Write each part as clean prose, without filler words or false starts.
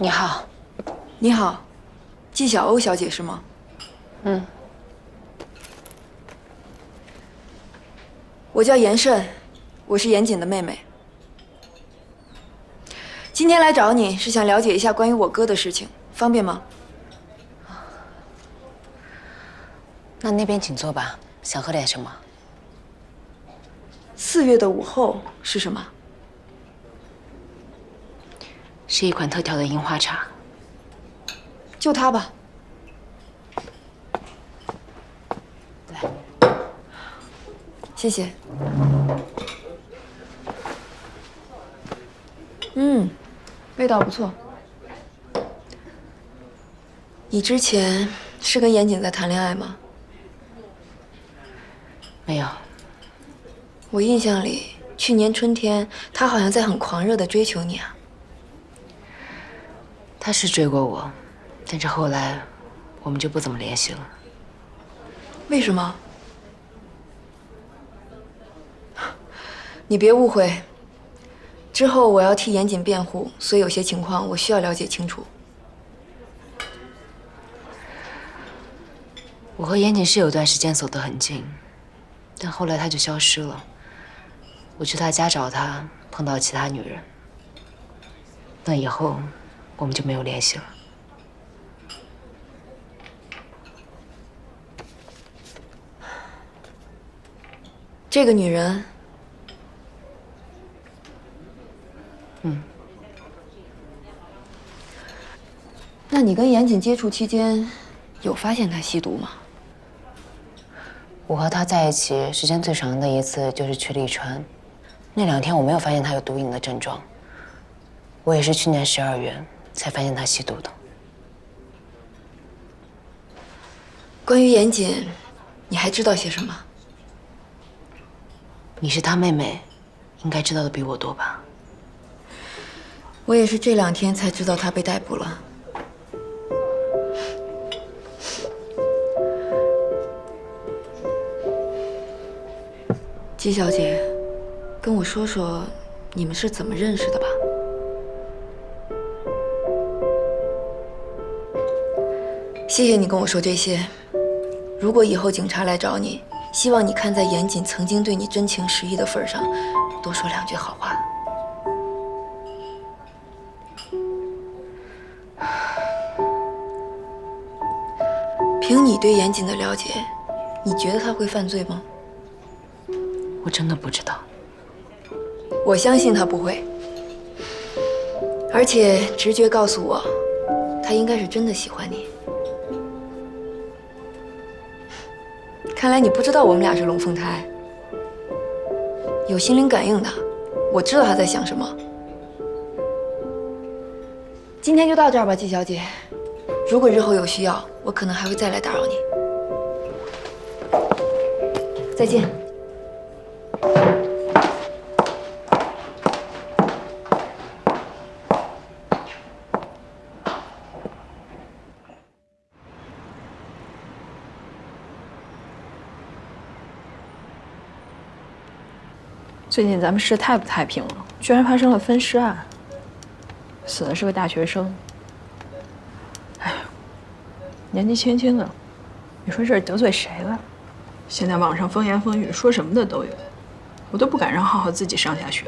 你好，你好，纪晓欧小姐是吗？嗯，我叫严慎，我是严谨的妹妹。今天来找你是想了解一下关于我哥的事情，方便吗？那边请坐吧。想喝点什么4月的午后是什么？是一款特调的樱花茶。就它吧。来，谢谢。味道不错。你之前是跟严谨在谈恋爱吗？没有。我印象里，去年春天他好像在很狂热地追求你啊。他是追过我，但是后来我们就不怎么联系了。为什么？你别误会，之后我要替严谨辩护，所以有些情况我需要了解清楚。我和严谨是有段时间走得很近，但后来他就消失了。我去他家找他，碰到其他女人。那以后我们就没有联系了。这个女人，那你跟严谨接触期间，有发现她吸毒吗？我和他在一起时间最长的一次就是去利川，那2天我没有发现他有毒瘾的症状。我也是去年12月才发现他吸毒的。关于严谨，你还知道些什么？你是他妹妹，应该知道的比我多吧？我也是这2天才知道他被逮捕了。纪小姐，跟我说说你们是怎么认识的吧。谢谢你跟我说这些。如果以后警察来找你，希望你看在严谨曾经对你真情实意的份上，多说2句好话。凭你对严谨的了解，你觉得他会犯罪吗？我真的不知道。我相信他不会，而且直觉告诉我，他应该是真的喜欢你。看来你不知道我们俩是龙凤胎，有心灵感应的，我知道他在想什么。今天就到这儿吧，纪小姐。如果日后有需要，我可能还会再来打扰你。再见。最近咱们市太不太平了，居然发生了分尸案，死的是个大学生。哎，年纪轻轻的，你说这是得罪谁了？现在网上风言风语，说什么的都有，我都不敢让浩浩自己上下学。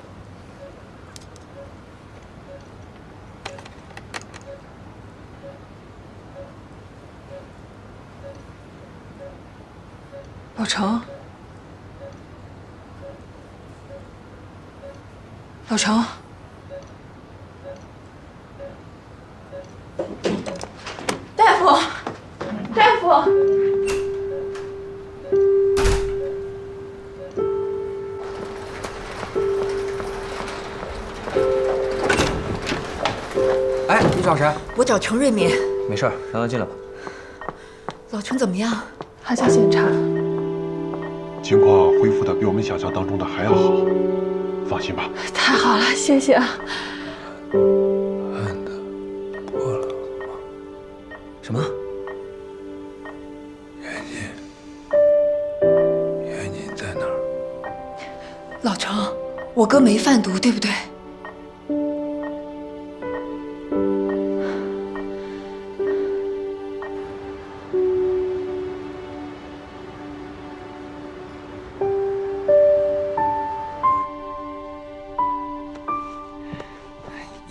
老程。老程，大夫，大夫，哎，你找谁？我找程瑞敏。没事，让他进来吧。老程怎么样？还在检查，情况恢复的比我们想象当中的还要好，放心吧。太好了，谢谢啊。案的破了吗？什么？严谨在哪儿？老程，我哥没贩毒，对不对？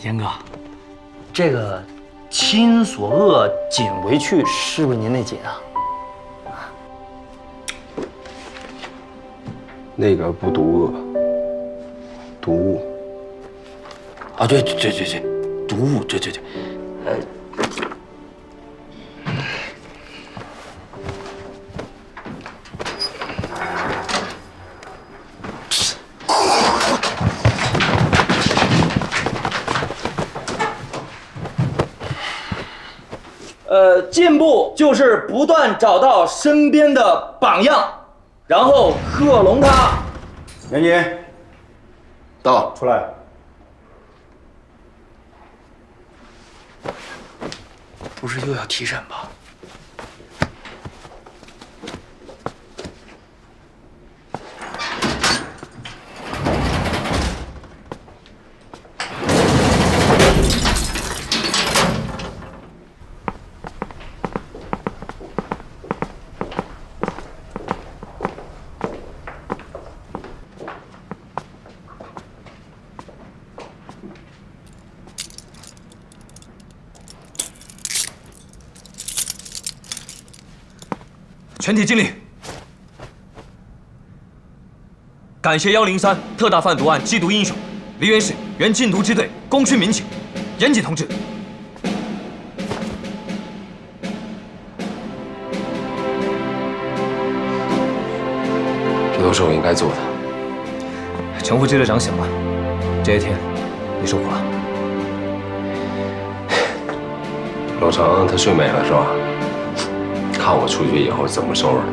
严哥，这个亲所恶，谨为去，是不是您那紧啊？那个不毒恶，毒物。啊，对，毒物，对，进步就是不断找到身边的榜样，然后克隆他。严谨，到，出来。不是又要提审吧？全体敬礼！感谢103特大贩毒案缉毒英雄，梨园市原禁毒支队功勋民警严谨同志。这都是我应该做的。程副支队长醒了，这些天你受苦了。老程他睡美了是吧？看我出去以后怎么收拾他。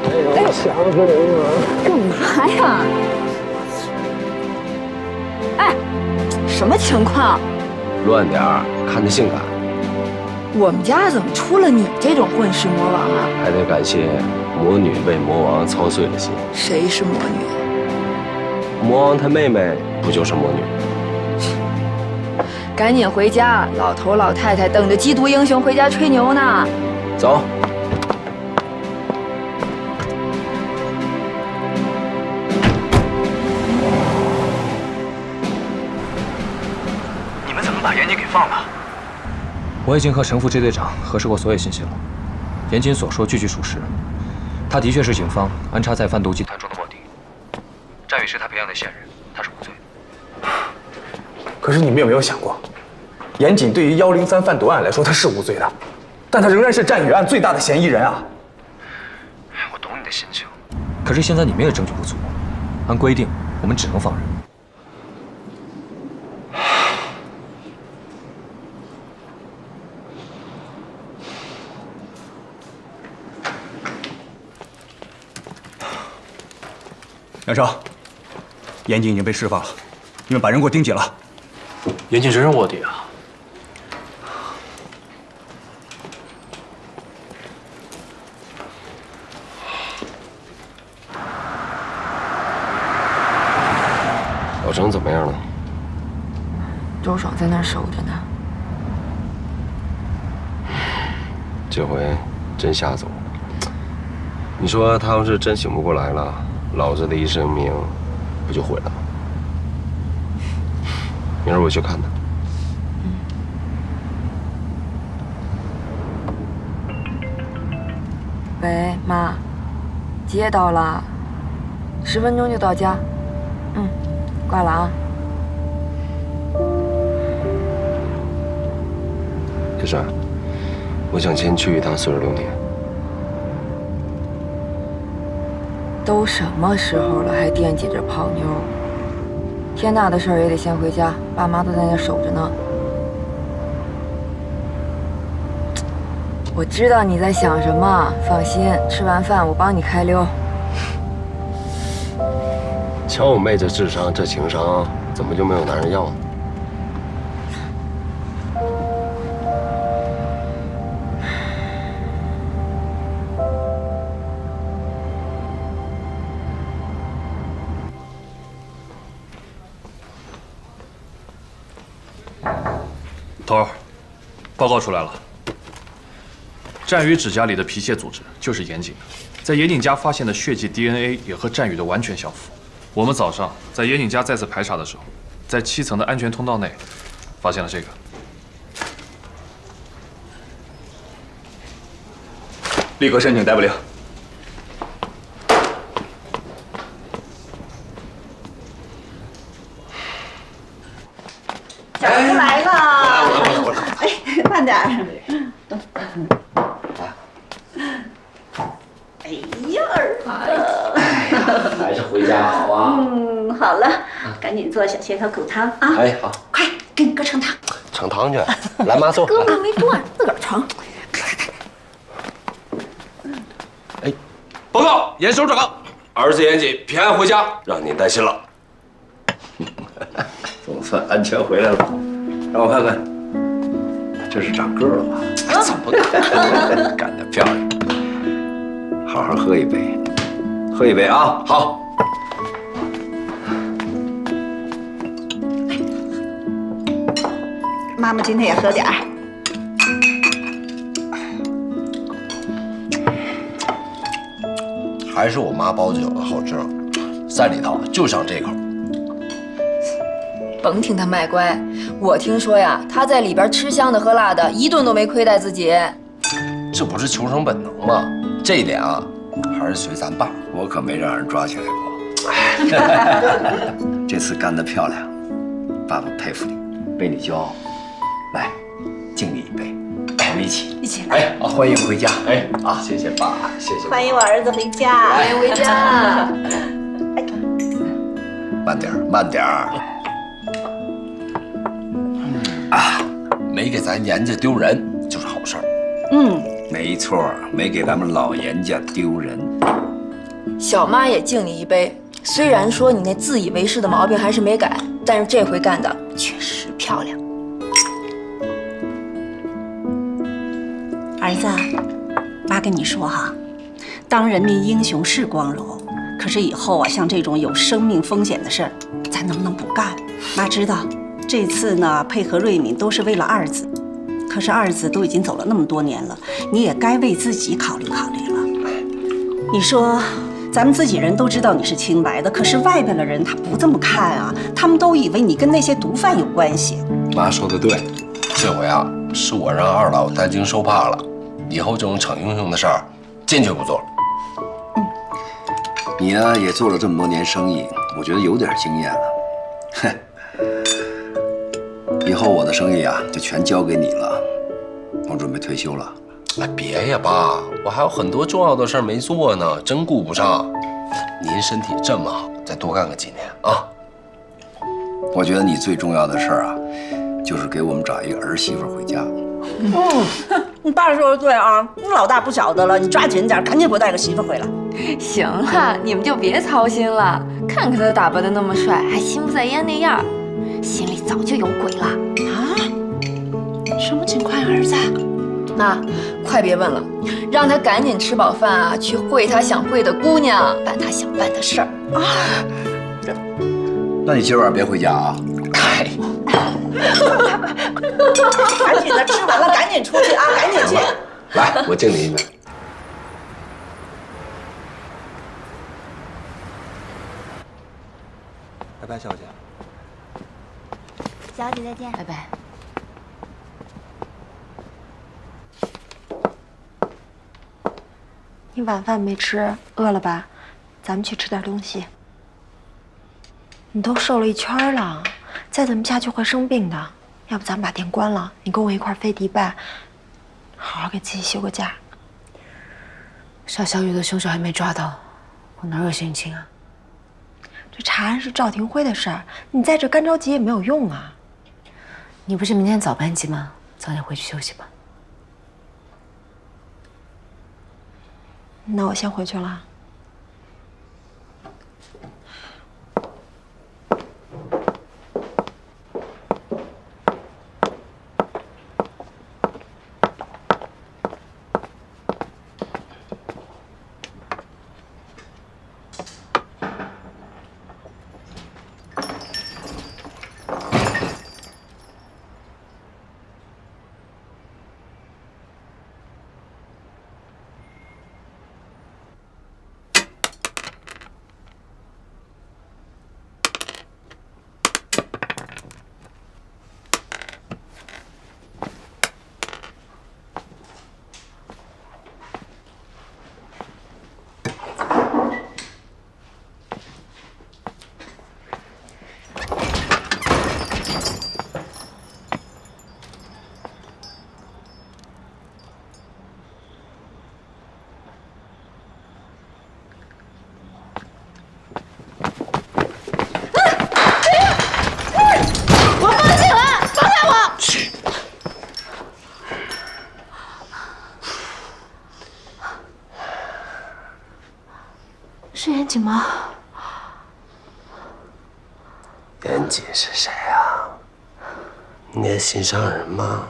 哎呦，想死人了！干嘛呀？哎，什么情况？乱点儿，看着性感。我们家怎么出了你这种混世魔王啊？还得感谢魔女为魔王操碎了心。谁是魔女？魔王他妹妹不就是魔女？赶紧回家，老头老太太等着缉毒英雄回家吹牛呢。走。你们怎么把严谨给放了？我已经和程副支队长核实过所有信息了，严谨所说句句属实，他的确是警方安插在贩毒集团中的卧底。战宇是他培养的线人，他是无罪的。可是你们有没有想过，严谨对于103贩毒案来说他是无罪的，但他仍然是战宇案最大的嫌疑人啊！我懂你的心情，可是现在你们也证据不足，按规定我们只能放人。梁生，严谨已经被释放了，你们把人给我盯紧了。严谨真是卧底啊！老程怎么样了？周爽在那儿守着呢。这回真吓走了。你说他要是真醒不过来了，老子的一生命不就毁了吗？明儿我去看他。喂，妈，接到了，10分钟就到家。挂了啊。这事儿，我想先去一趟40流年。都什么时候了，还惦记着泡妞？天大的事儿也得先回家，爸妈都在那守着呢。我知道你在想什么，放心，吃完饭我帮你开溜。瞧我妹这智商，这情商，怎么就没有男人要呢？头儿，报告出来了，战宇指甲里的皮屑组织就是严谨的，在严谨家发现的血迹 DNA 也和战宇的完全相符。我们早上在严谨家再次排查的时候，在7层的安全通道内发现了这个。立刻申请逮捕令。饺子来了！哎，慢点儿。哎呀，儿子，还是回家好啊。好了，赶紧做小蟹壳骨汤啊！哎，好，快给你哥盛汤。盛汤去，来妈坐。哥们没端，自个儿盛。哎，报告严首长，儿子严谨平安回家，让您担心了。总算安全回来了，让我看看，这是长个了吧？怎么干？干得漂亮！好好喝一杯，喝一杯啊！好。妈妈今天也喝点儿。还是我妈包的饺子好吃，在里头就剩这口。甭听他卖乖，我听说呀，他在里边吃香的喝辣的，一顿都没亏待自己。这不是求生本能吗？这一点啊，还是随咱爸，我可没让人抓起来过。哎，这次干得漂亮，爸爸佩服你，为你骄傲。来，敬你一杯，我们一起，一起来。哎，欢迎回家。哎，啊，谢谢爸，谢谢。欢迎我儿子回家。欢迎回家。慢点儿，慢点儿。啊，没给咱严家丢人就是好事儿。没错，没给咱们老严家丢人。小妈也敬你一杯。虽然说你那自以为是的毛病还是没改，但是这回干的确实漂亮。儿子，妈跟你说哈，当人民英雄是光荣，可是以后啊，像这种有生命风险的事儿，咱能不能不干？妈知道，这次呢配合瑞敏都是为了二子，可是二子都已经走了那么多年了，你也该为自己考虑考虑了。你说，咱们自己人都知道你是清白的，可是外边的人他不这么看啊，他们都以为你跟那些毒贩有关系。妈说的对，这回啊是我让二老担惊受怕了，以后这种逞英雄的事儿坚决不做了。你呢也做了这么多年生意，我觉得有点经验了。哼，以后我的生意啊就全交给你了，我准备退休了。哎，别呀，爸，我还有很多重要的事儿没做呢，真顾不上。您身体这么好，再多干个几年啊。我觉得你最重要的事儿啊，就是给我们找一个儿媳妇回家。你爸说的对啊，你老大不小的了，你抓紧点，赶紧给我带个媳妇回来。行了，你们就别操心了。看看他打扮的那么帅，还心不在焉那样，心里早就有鬼了啊？什么情况呀，儿子？那快别问了，让他赶紧吃饱饭啊，去会他想会的姑娘，办他想办的事儿啊。那你今晚别回家啊。哎，赶紧的，吃完了赶紧出去啊，赶紧去。来，我敬你一杯。拜拜，小姐。小姐再见。拜拜。你晚饭没吃，饿了吧？咱们去吃点东西。你都瘦了一圈了，再这么下去会生病的。要不咱们把店关了，你跟我一块飞迪拜，好好给自己休个假。杀小雨的凶手还没抓到，我哪有心情啊？这查案是赵廷辉的事儿，你在这干着急也没有用啊。你不是明天早班机吗？早点回去休息吧。那我先回去了。紧吗？严谨是谁啊？你的心上人吗？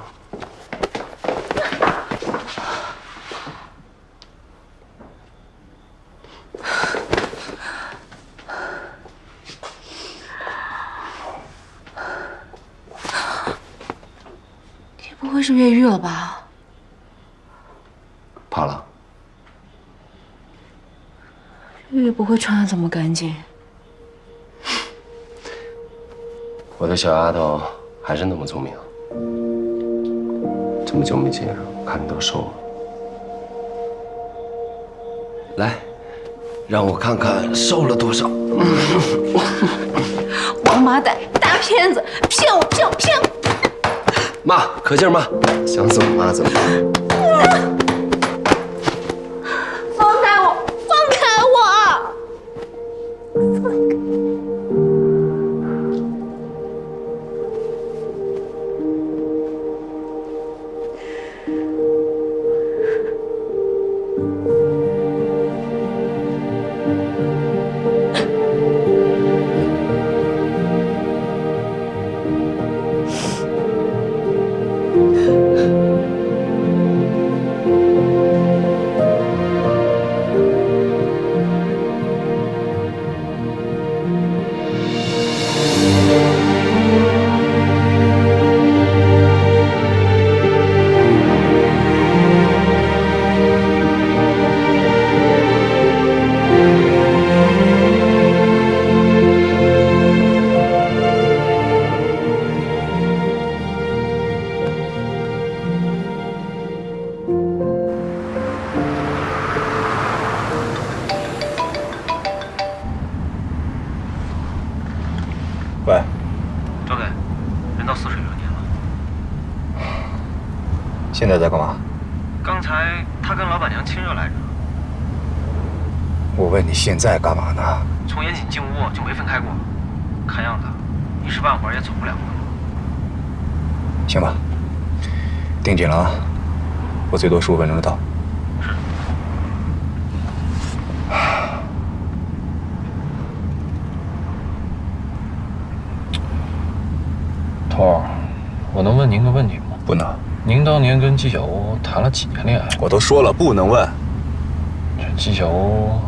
你不会是越狱了吧？怕了？越狱不会穿得这么干净。我的小丫头还是那么聪明。这么久没见，看你都瘦了。来，让我看看瘦了多少。王八蛋，大骗子，骗我，骗我，骗我！妈，可劲儿骂，想怎么骂怎么骂。放开我！放开我！喂，赵给，人到泗水流年了。现在在干嘛？刚才他跟老板娘亲热来着。我问你现在干嘛呢？从严谨进屋就没分开过，看样子一时半会儿也走不了了。行吧，盯紧了啊！我最多15分钟就到。是。头儿，我能问您个问题吗？不能。您当年跟纪晓鸥谈了几年恋爱？我都说了不能问。这纪晓鸥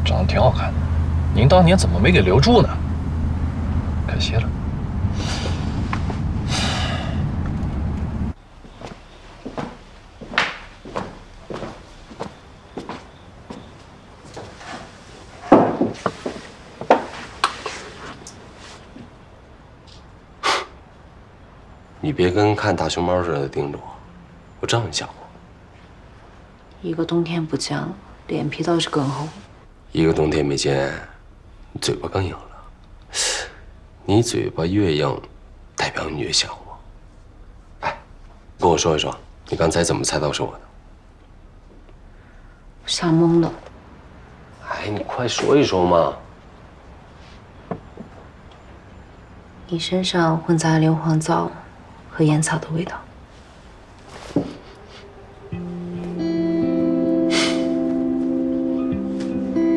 长得挺好看的，您当年怎么没给留住呢？可惜了。你别跟看大熊猫似的盯着我，我知道你想我。一个冬天不见了，脸皮倒是更厚。一个冬天没见，你嘴巴更硬了。你嘴巴越硬，代表你越想我。哎，跟我说一说，你刚才怎么猜到是我的？吓懵了。哎，你快说一说嘛。你身上混杂硫磺皂和烟草的味道。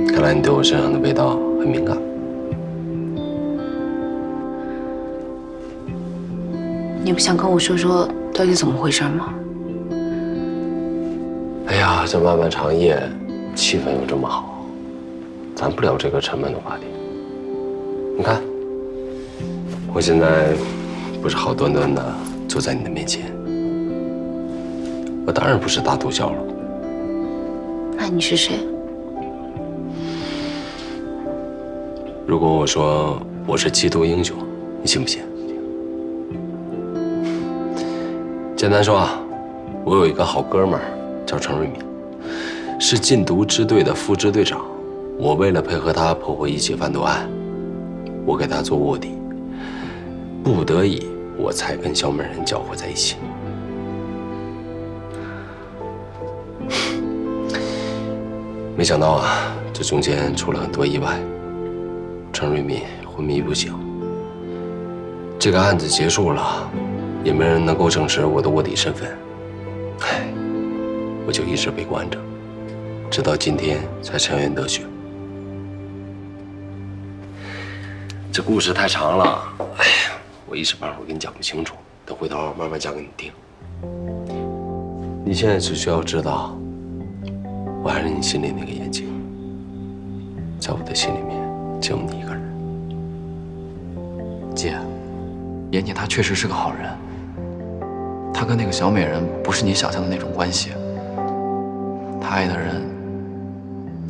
看来你对我身上的味道很敏感。你不想跟我说说到底怎么回事吗？哎呀，这漫漫长夜，气氛又这么好，咱不聊这个沉闷的话题。你看，我现在不是好端端的坐在你的面前，我当然不是大毒枭了。那你是谁？如果我说我是缉毒英雄，你信不信？简单说啊，我有一个好哥们儿叫程瑞敏，是禁毒支队的副支队长。我为了配合他破获一起贩毒案，我给他做卧底，不得已我才跟小美人搅和在一起。没想到啊，这中间出了很多意外，程瑞敏昏迷不醒。这个案子结束了，也没人能够证实我的卧底身份，唉，我就一直被关着。直到今天才沉冤得雪。这故事太长了，哎呀，我一时半会儿给你讲不清楚，等回头慢慢讲给你听。你现在只需要知道，我还是你心里那个严谨，在我的心里面只有你一个人。姐，严谨他确实是个好人，他跟那个小美人不是你想象的那种关系，他爱的人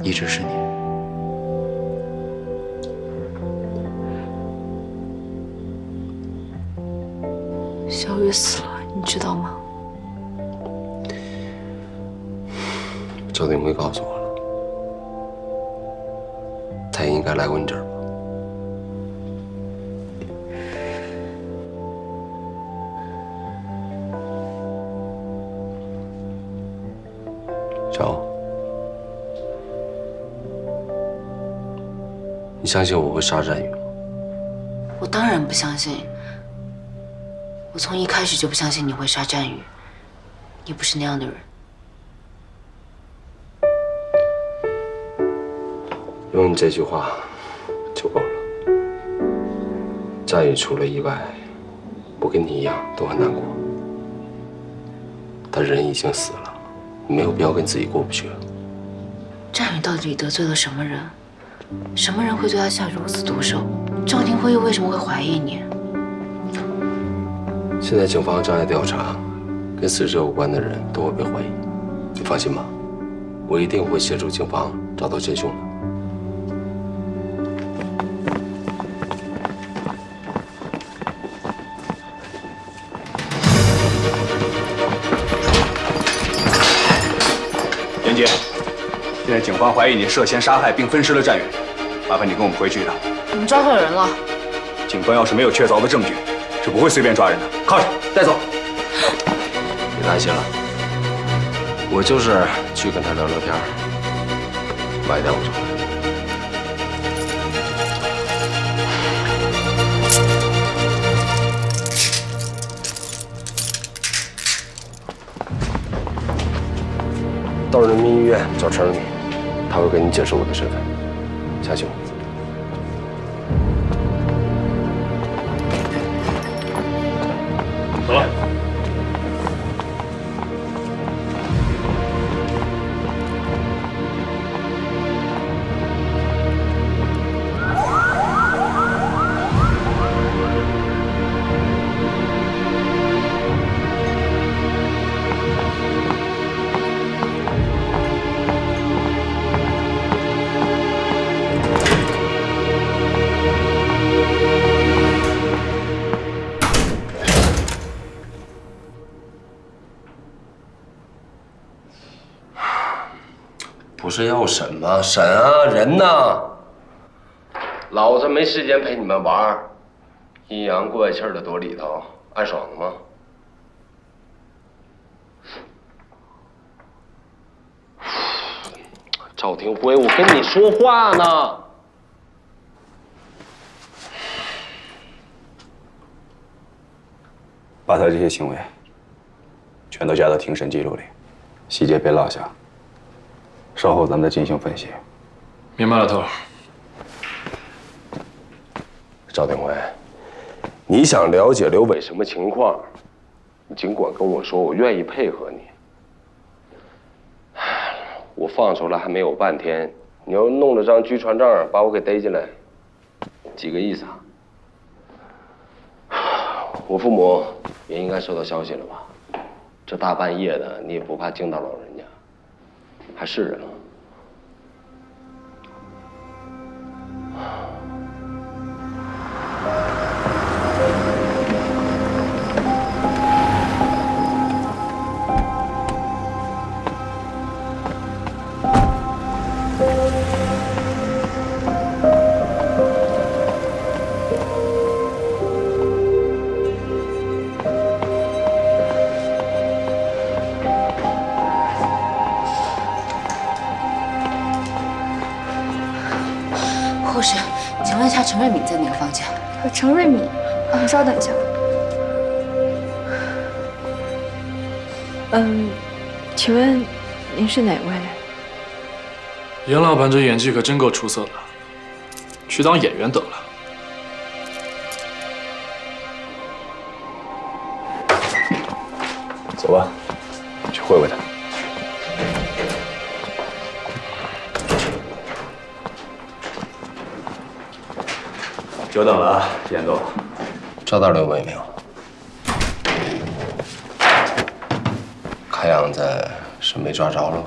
一直是你。小雨死了，你知道吗？周定辉告诉我了，他也应该来过你这儿吧？小欧，你相信我会杀战宇吗？我当然不相信。我从一开始就不相信你会杀战宇，你不是那样的人。用你这句话就够了。战宇出了意外，我跟你一样都很难过。但人已经死了，你没有必要跟自己过不去。战宇到底得罪了什么人？什么人会对他下如此毒手？赵廷辉又为什么会怀疑你？现在警方正在调查，跟死者有关的人都会被怀疑。你放心吧，我一定会协助警方找到真凶的。严姐，现在警方怀疑你涉嫌杀害并分尸了战宇，麻烦你跟我们回去一趟。我们抓错人了。警方要是没有确凿的证据，是不会随便抓人的。铐上，带走。别担心了，我就是去跟他聊聊天，晚一点我就回来。到人民医院找陈瑞敏，他会跟你解释我的身份，相信我。走了。不是要审吗？审啊，人呢？老子没时间陪你们玩儿，阴阳怪气的躲里头，爱爽的吗？赵廷辉，我跟你说话呢。把他这些行为全都加到庭审记录里，细节别落下。稍后咱们再进行分析。明白了，头。赵廷辉，你想了解刘伟什么情况，你尽管跟我说，我愿意配合你。我放出来还没有半天，你要弄了张拘传证把我给逮进来，几个意思啊？我父母也应该收到消息了吧？这大半夜的，你也不怕惊到老人家？还是人吗？护士，请问一下陈瑞敏在哪个房间？陈瑞敏，稍等一下。请问您是哪位？严老板这演技可真够出色的，去当演员得了。走吧，去会会他。久等了啊，严总。找到刘伟没有？看样子是没抓着了。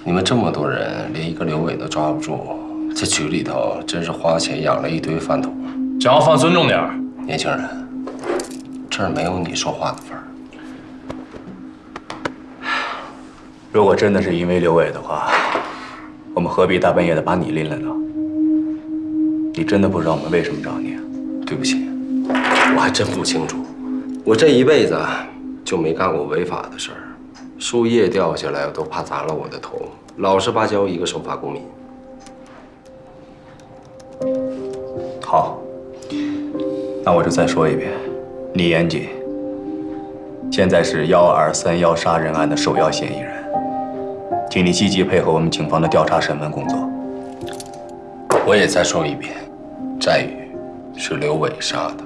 你们这么多人，连一个刘伟都抓不住，这局里头真是花钱养了一堆饭桶。讲话放尊重点儿，年轻人，这儿没有你说话的份儿。如果真的是因为刘伟的话，我们何必大半夜的把你拎来呢？你真的不知道我们为什么找你？对不起，我还真不清楚。我这一辈子就没干过违法的事儿，树叶掉下来我都怕砸了我的头，老实巴交一个守法公民。好，那我就再说一遍，你严谨，现在是1231杀人案的首要嫌疑人，请你积极配合我们警方的调查审问工作。我也再说一遍，战宇是刘伟杀的。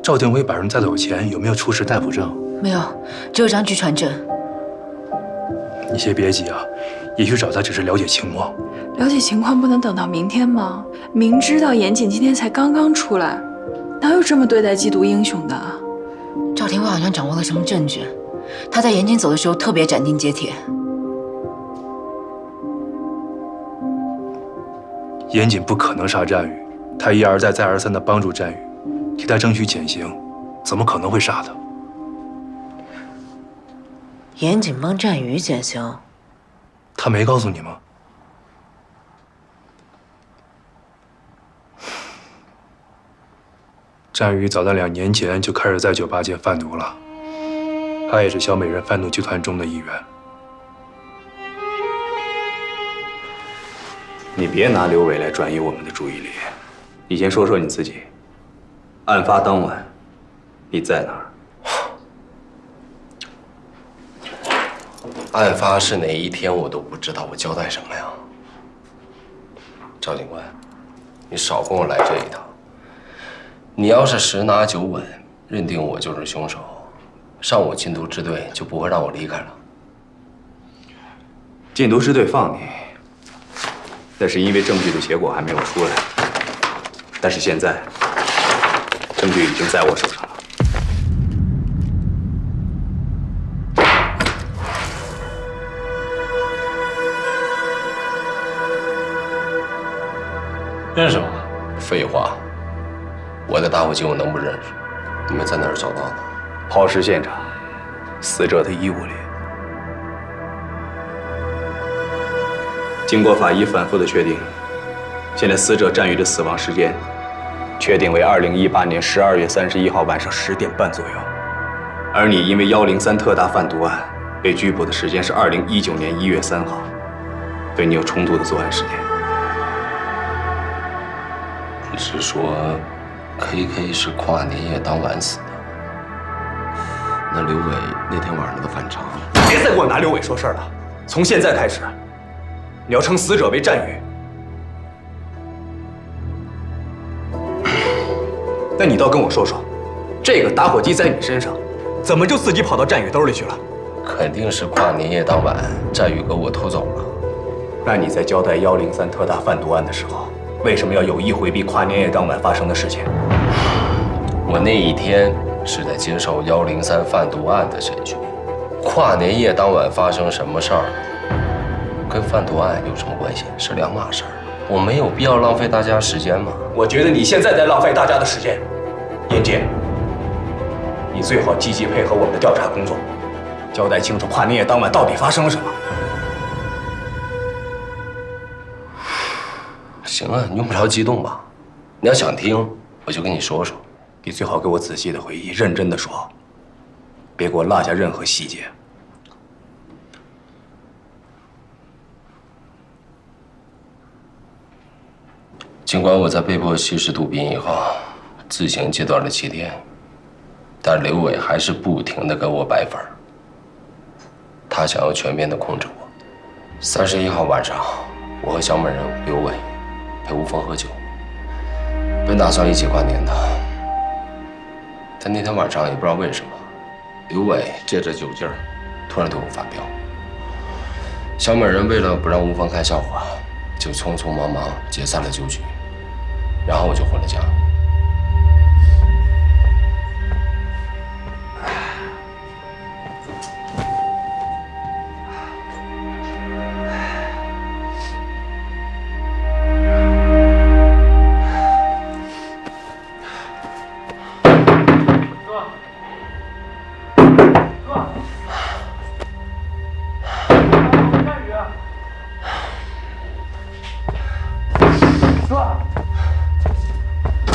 赵定伟把人带走前有没有出示逮捕证？没有，只有张据传证。你先别急啊，也许找他只是了解情况。了解情况不能等到明天吗？明知道严谨今天才刚刚出来，哪有这么对待缉毒英雄的？赵廷伟好像掌握了什么证据，他在严谨走的时候特别斩钉截铁。严谨不可能杀战宇，他一而再再而三地帮助战宇，替他争取减刑，怎么可能会杀他？严谨帮战宇减刑，他没告诉你吗？战宇早在2年前就开始在酒吧界贩毒了，他也是小美人贩毒集团中的一员。你别拿刘伟来转移我们的注意力，你先说说你自己。案发当晚，你在哪儿？案发是哪一天我都不知道，我交代什么呀？赵警官，你少跟我来这一套。你要是十拿九稳，认定我就是凶手，上我禁毒支队就不会让我离开了。禁毒支队放你，那是因为证据的结果还没有出来。但是现在，证据已经在我手上了。认识吗？废话，我的打火机我能不认识？你们在哪儿找到的？抛尸现场，死者的衣物里。经过法医反复的确定，现在死者战宇的死亡时间确定为2018年12月31号晚上10点半左右，而你因为103特大贩毒案被拘捕的时间是2019年1月3号，对你有充足的作案时间。你是说 ，KK 是跨年夜当晚死的？那刘伟那天晚上的反常？别再给我拿刘伟说事儿了！从现在开始，你要称死者为战宇。那你倒跟我说说，这个打火机在你身上，怎么就自己跑到战宇兜里去了？肯定是跨年夜当晚，战宇给我偷走了。那你在交代103特大贩毒案的时候，为什么要有意回避跨年夜当晚发生的事情？我那一天是在接受103贩毒案的审讯，跨年夜当晚发生什么事儿，跟贩毒案有什么关系？是两码事儿。我没有必要浪费大家时间吗？我觉得你现在在浪费大家的时间。严杰，你最好积极配合我们的调查工作，交代清楚跨年夜当晚到底发生了什么。行啊，你用不着激动吧？你要想听，我就跟你说说。你最好给我仔细的回忆，认真的说，别给我落下任何细节。尽管我在被迫吸食毒品以后，自行戒断了7天，但刘伟还是不停的跟我摆粉儿。他想要全面的控制我， 31号晚上，我和小美人刘伟陪吴峰喝酒，本打算一起过年的，但那天晚上也不知道为什么，刘伟借着酒劲儿，突然对我发飙。小美人为了不让吴峰看笑话，就匆匆忙忙解散了酒局，然后我就回了家。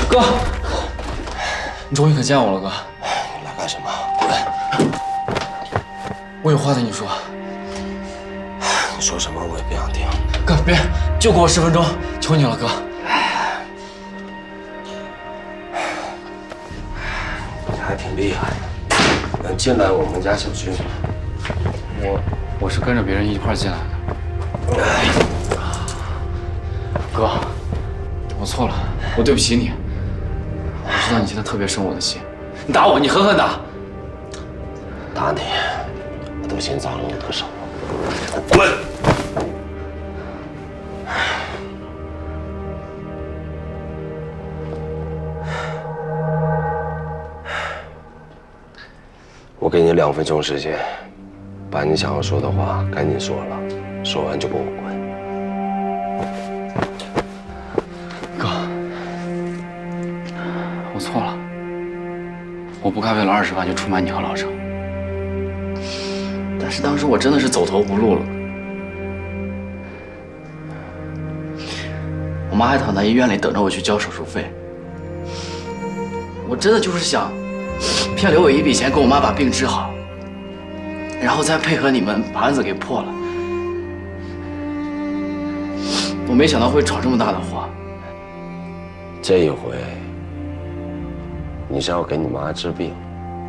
哥，你终于可见我了，哥。你来干什么？滚！我有话对你说。你说什么我也不想听。哥，别，就给我10分钟，求你了，哥。你还挺厉害的，能进来我们家小区。我是跟着别人一块进来的。哥，我错了，我对不起你。我知道你现在特别生我的气，你打我，你狠狠打。打你，我都心脏了，我得手了。滚！我给你2分钟时间，把你想要说的话赶紧说了，说完就给我滚。哥，我错了，我不该为了20万就出卖你和老郑。但是当时我真的是走投无路了。我妈还躺在医院里等着我去交手术费。我真的就是想骗刘伟一笔钱，给我妈把病治好，然后再配合你们把案子给破了。我没想到会闯这么大的祸。这一回你是要给你妈治病，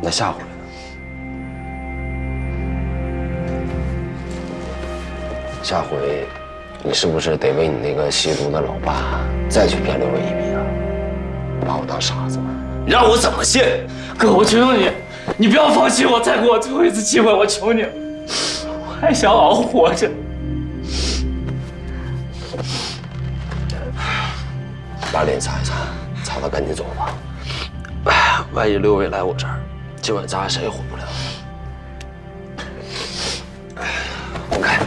那下回呢？下回你是不是得为你那个吸毒的老爸再去骗刘伟一笔啊？把我当傻子吗？你让我怎么信？哥，我求求你，你不要放弃我，再给我最后一次机会，我求你，我还想好好活着。把脸擦一擦，擦了赶紧走吧。万一刘伟来我这儿，今晚咱俩谁也活不了。滚开！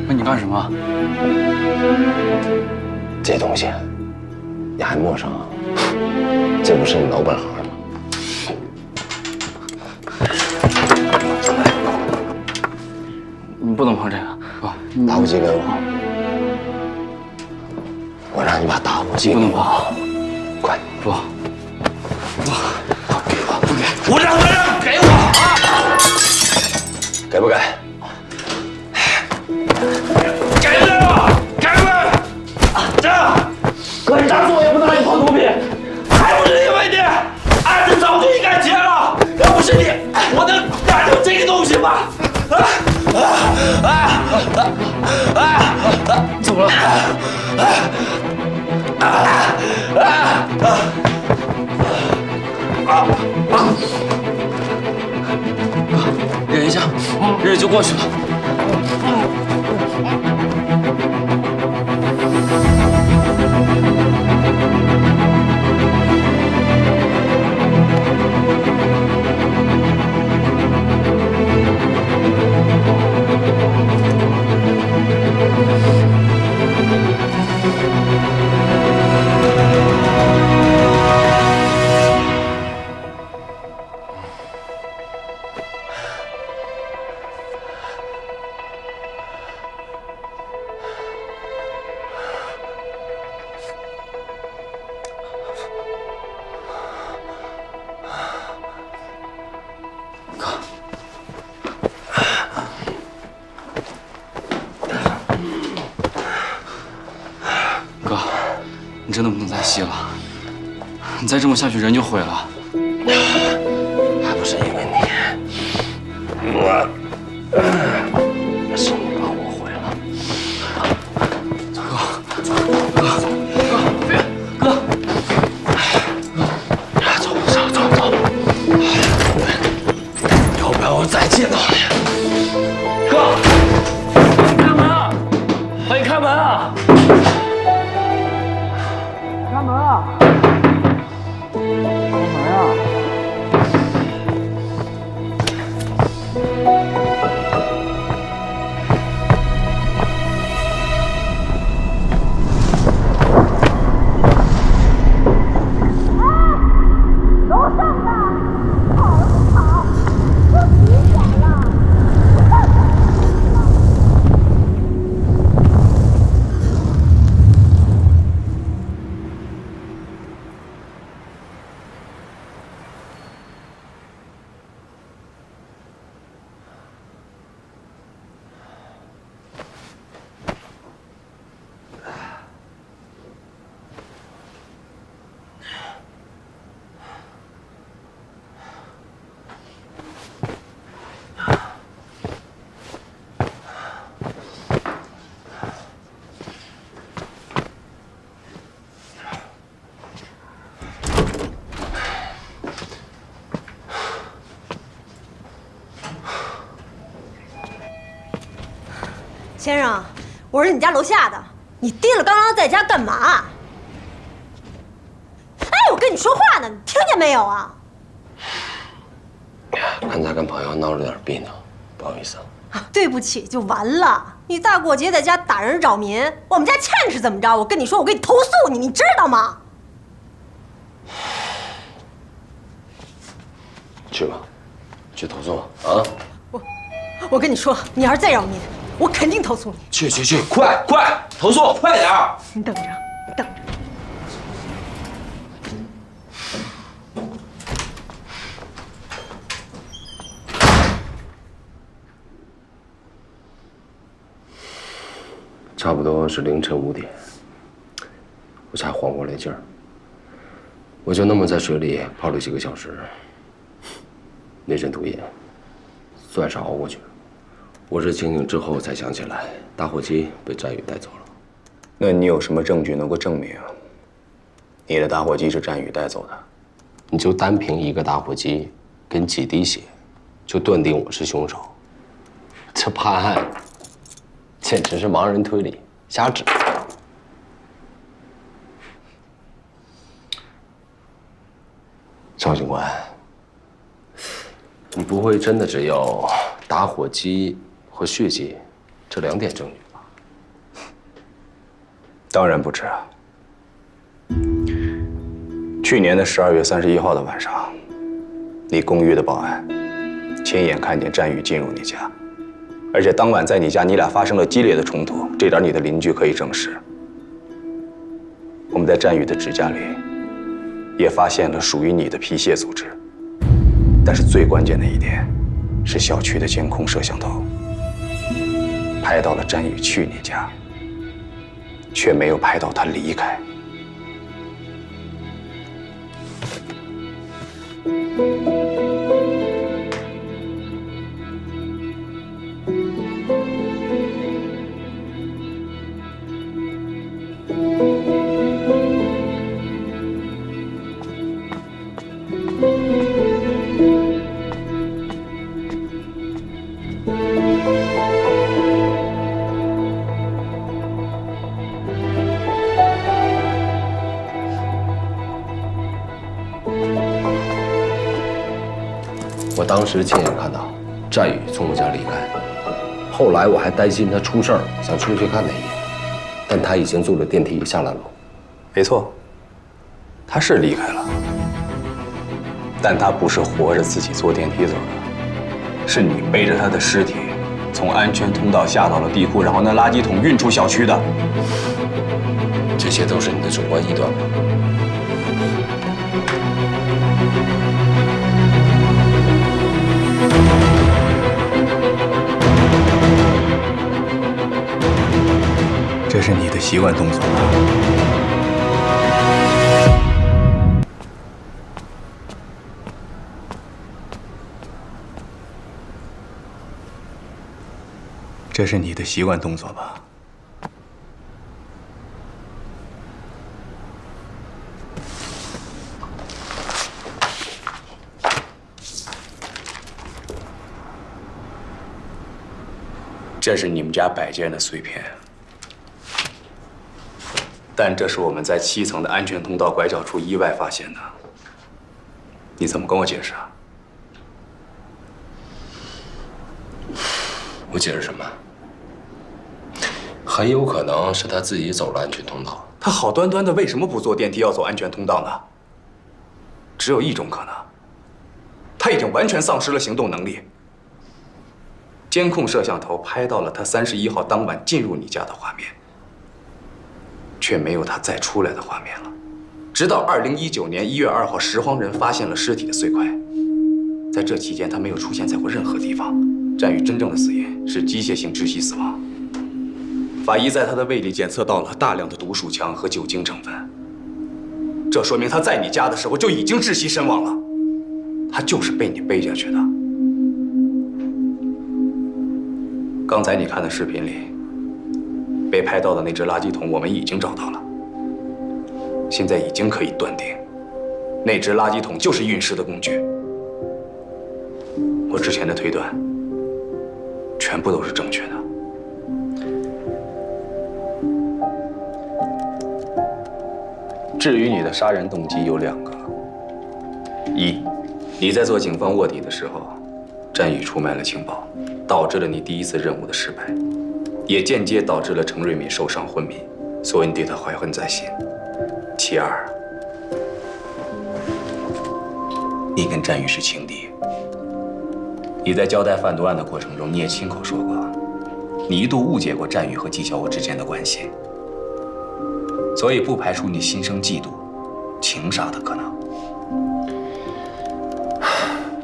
那你干什么？这东西你还陌生啊？这不是你老本行吗？你不能碰这个，哥。打火机给我，我让你把打火机不能碰，快不，给我，不给，我让给我啊！给不给？给不给我？给不给？这样，哥，你打死我也不能让你碰毒品，还不是因为你，案子早就应该结了，要不是你，我能干成这个东西吗？怎么了？哥，忍一下，忍就过去了。真的不能再吸了，你再这么下去人就毁了。还不是因为你，是你把我毁了。走，要不要我再见到你？哥，开门啊！欢迎开门啊！开门啊！开门啊！先生，我是你家楼下的，你提了刚刚在家干嘛？哎，我跟你说话呢，你听见没有啊？刚才跟朋友闹了点别扭，不好意思啊。对不起就完了。你大过节在家打人扰民，我们家欠是怎么着？我跟你说，我给你投诉你，你知道吗？去吧，去投诉啊！我跟你说，你要是再扰民，我肯定投诉你。去，快投诉，快点儿！你等着，你等着。差不多是凌晨5点，我才缓过来劲儿。我就那么在水里泡了几个小时，那阵毒瘾算是熬过去了。我是清醒之后才想起来，打火机被战宇带走了。那你有什么证据能够证明你的打火机是战宇带走的？你就单凭一个打火机跟几滴血，就断定我是凶手，这判案简直是盲人推理，瞎指。赵警官，你不会真的只有打火机和血迹这2点证据吧？当然不止啊。去年的12月31号的晚上，你公寓的保安亲眼看见战宇进入你家，而且当晚在你家你俩发生了激烈的冲突，这点你的邻居可以证实。我们在战宇的指甲里也发现了属于你的皮屑组织，但是最关键的一点是小区的监控摄像头拍到了战宇去你家，却没有拍到他离开。我当时亲眼看到战宇从我家离开，后来我还担心他出事儿，想出去看他一眼，但他已经坐着电梯下了楼。没错，他是离开了，但他不是活着自己坐电梯走的，是你背着他的尸体从安全通道下到了地库，然后拿垃圾桶运出小区的。这些都是你的主观臆断吧？这是你的习惯动作吗？这是你的习惯动作吧？这是你们家摆件的碎片，但这是我们在7层的安全通道拐角处意外发现的。你怎么跟我解释啊？我解释什么？很有可能是他自己走了安全通道。他好端端的为什么不坐电梯要走安全通道呢？只有一种可能，他已经完全丧失了行动能力。监控摄像头拍到了他31号当晚进入你家的画面，却没有他再出来的画面了。直到2019年1月2号，拾荒人发现了尸体的碎块，在这期间他没有出现在过任何地方。战宇真正的死因是机械性窒息死亡。法医在他的胃里检测到了大量的毒鼠强和酒精成分，这说明他在你家的时候就已经窒息身亡了，他就是被你背下去的。刚才你看的视频里，被拍到的那只垃圾桶我们已经找到了，现在已经可以断定，那只垃圾桶就是运尸的工具。我之前的推断，全部都是正确的。至于你的杀人动机有2个：一，你在做警方卧底的时候，战宇出卖了情报，导致了你第1次任务的失败，也间接导致了程瑞敏受伤昏迷，所以你对他怀恨在心。其2，你跟战宇是情敌。你在交代贩毒案的过程中，你也亲口说过，你一度误解过战宇和纪晓鸥之间的关系，所以不排除你心生嫉妒、情杀的可能。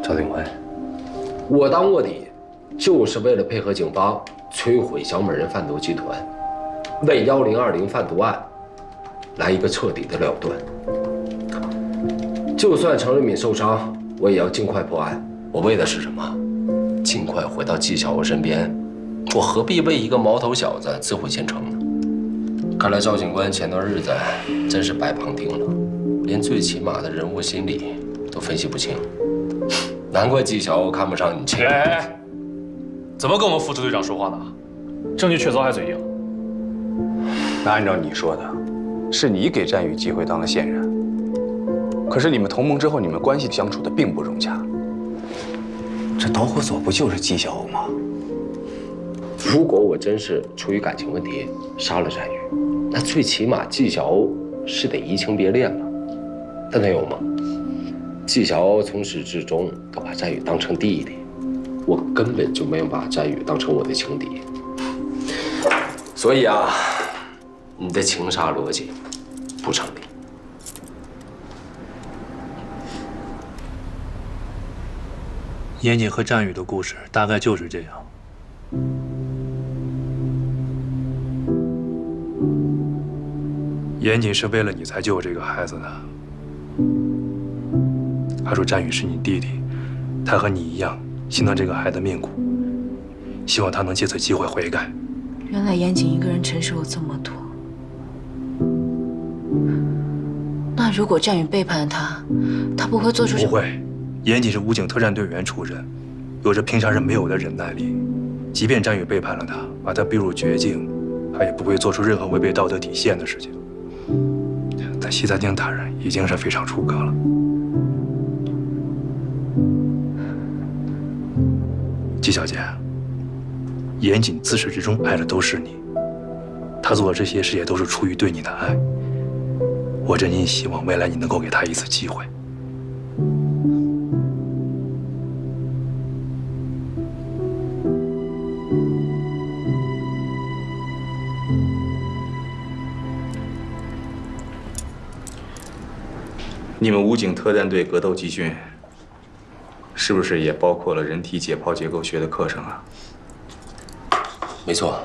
赵警官，我当卧底就是为了配合警方摧毁小美人贩毒集团，为1020贩毒案来一个彻底的了断。就算程瑞敏受伤，我也要尽快破案。我为的是什么？尽快回到纪晓鸥身边。我何必为一个毛头小子自毁前程呢？看来赵警官前段日子真是白旁听了，连最起码的人物心理都分析不清。难怪纪晓鸥看不上你这。哎，怎么跟我们副支队长说话呢？证据确凿还嘴硬。那按照你说的，是你给战宇机会当了线人，可是你们同盟之后，你们关系相处的并不融洽。这导火索不就是纪晓鸥吗？如果我真是出于感情问题杀了战宇，那最起码纪晓鸥是得移情别恋了。但他有吗？纪晓鸥从始至终都把战宇当成弟弟，我根本就没有把战宇当成我的情敌。所以啊，你的情杀逻辑不成立。严谨和战宇的故事大概就是这样。严谨是为了你才救这个孩子的。他说战宇是你弟弟，他和你一样心疼这个孩子命苦，希望他能借此机会悔改。原来严谨一个人承受了这么多。那如果战宇背叛他，他不会做出什么？不会。严谨是武警特战队员出身，有着平常人没有的忍耐力。即便战宇背叛了他，把他逼入绝境，他也不会做出任何违背道德底线的事情。但西餐厅打人已经是非常出格了。季小姐，严谨自始至终爱的都是你，他做的这些事也都是出于对你的爱。我真心希望未来你能够给他一次机会。你们武警特战队格斗集训，是不是也包括了人体解剖结构学的课程啊？没错，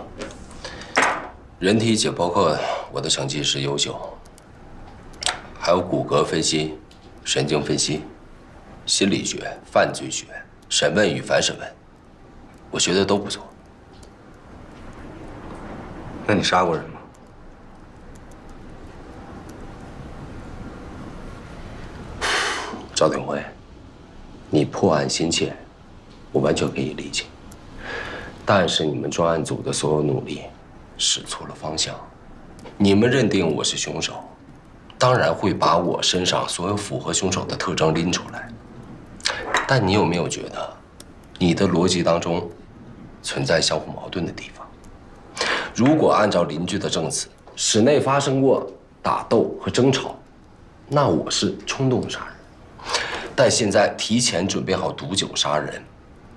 人体解剖课我的成绩是优秀，还有骨骼分析、神经分析、心理学、犯罪学、审问与反审问，我学的都不错。那你杀过人吗？赵鼎辉，你破案心切，我完全可以理解。但是你们专案组的所有努力使错了方向。你们认定我是凶手，当然会把我身上所有符合凶手的特征拎出来。但你有没有觉得，你的逻辑当中存在相互矛盾的地方？如果按照邻居的证词，室内发生过打斗和争吵，那我是冲动杀人。但现在提前准备好毒酒杀人，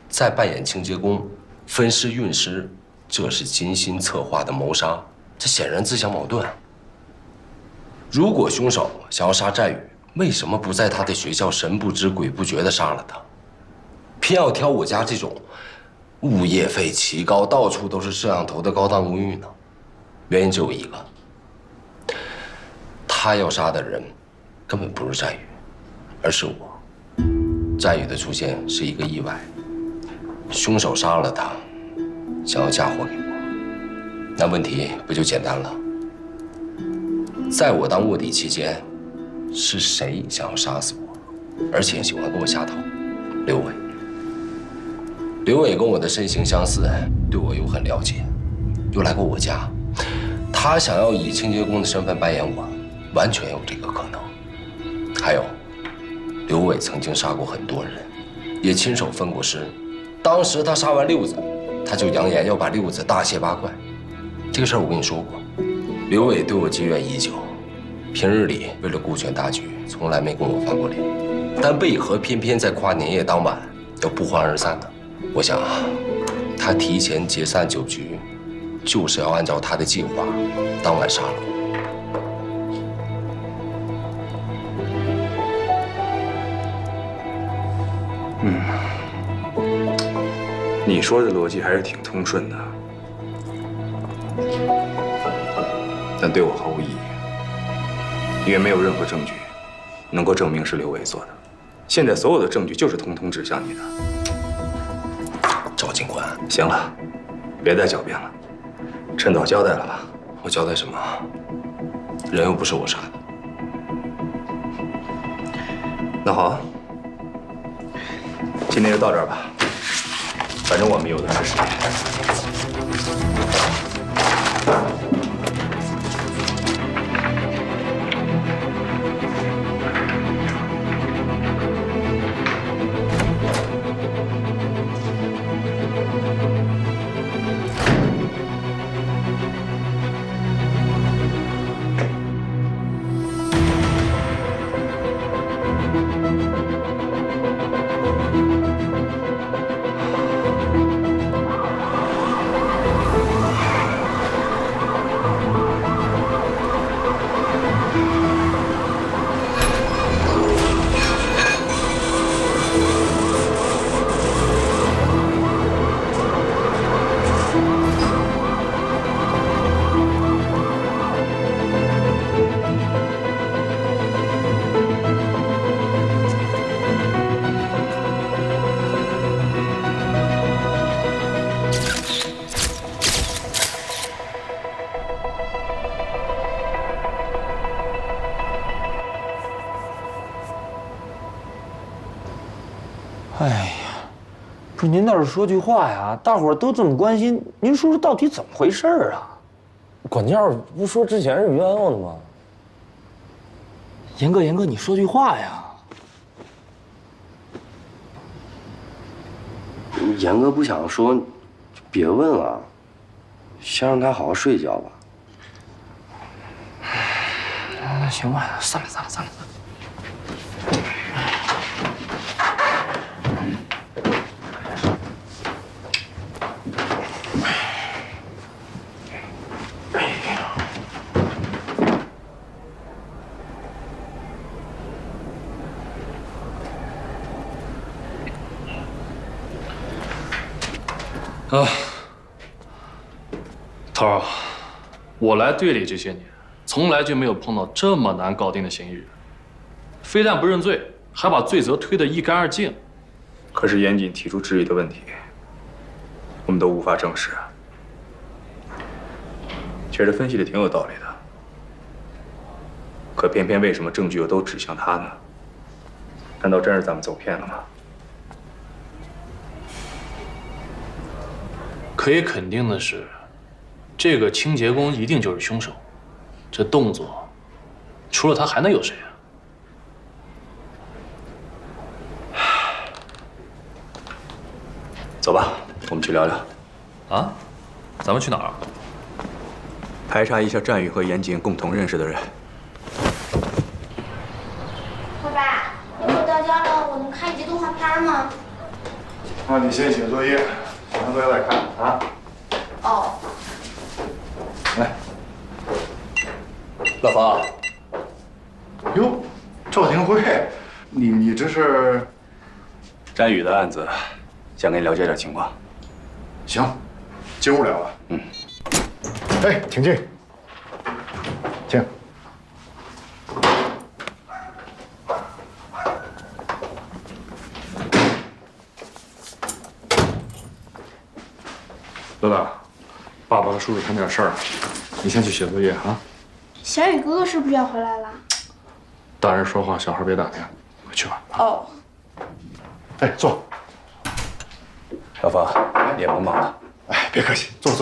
再扮演清洁工、分尸运尸，这是精心策划的谋杀，这显然自相矛盾。如果凶手想要杀战宇，为什么不在他的学校神不知鬼不觉地杀了他，偏要挑我家这种物业费奇高、到处都是摄像头的高档公寓呢？原因只有一个，他要杀的人根本不是战宇，而是我。战宇的出现是一个意外，凶手杀了他，想要嫁祸给我，那问题不就简单了？在我当卧底期间，是谁想要杀死我，而且喜欢跟我下套？刘伟。刘伟跟我的身形相似，对我又很了解，又来过我家，他想要以清洁工的身份扮演我，完全有这个可能。还有，刘伟曾经杀过很多人，也亲手分过尸。当时他杀完六子，他就扬言要把六子大卸八块。这个事儿我跟你说过，刘伟对我积怨已久，平日里为了顾全大局，从来没跟我翻过脸，但为何偏偏在跨年夜当晚要不欢而散呢？我想，他提前解散酒局，就是要按照他的计划，当晚杀了我。你说的逻辑还是挺通顺的，但对我毫无意义，因为没有任何证据能够证明是刘伟做的。现在所有的证据就是通通指向你的。赵警官，行了，别再狡辩了，趁早交代了吧。我交代什么？人又不是我杀的。那好，今天就到这儿吧。反正我们有的是时间。哎呀，不是您倒是说句话呀！大伙儿都这么关心，您说说到底怎么回事啊？管教不说之前是冤枉的吗？严哥，你说句话呀！严哥不想说，就别问了，先让他好好睡一觉吧。那行吧，散了。啊，头儿，我来队里这些年，从来就没有碰到这么难搞定的嫌疑人，非但不认罪，还把罪责推得一干二净。可是严谨提出质疑的问题，我们都无法证实。确实分析的挺有道理的。可偏偏为什么证据又都指向他呢？难道真是咱们走偏了吗？可以肯定的是，这个清洁工一定就是凶手。这动作，除了他还能有谁啊？走吧，我们去聊聊。啊？咱们去哪儿啊？排查一下战宇和严谨共同认识的人。爸爸，一会儿到家了，我能看一集动画片吗？那你先写作业，写完作业再看啊。哦。来，老方。哟，赵廷辉，你这是？战宇的案子，想跟你了解点情况。行，进屋聊了。嗯。哎，请进，请。乐乐，爸爸和叔叔谈点事儿，你先去写作业啊。小雨哥哥是不是要回来了？大人说话，小孩别打听，快去吧。哦。哎，坐。老方，你也甭忙了。哎，别客气，坐。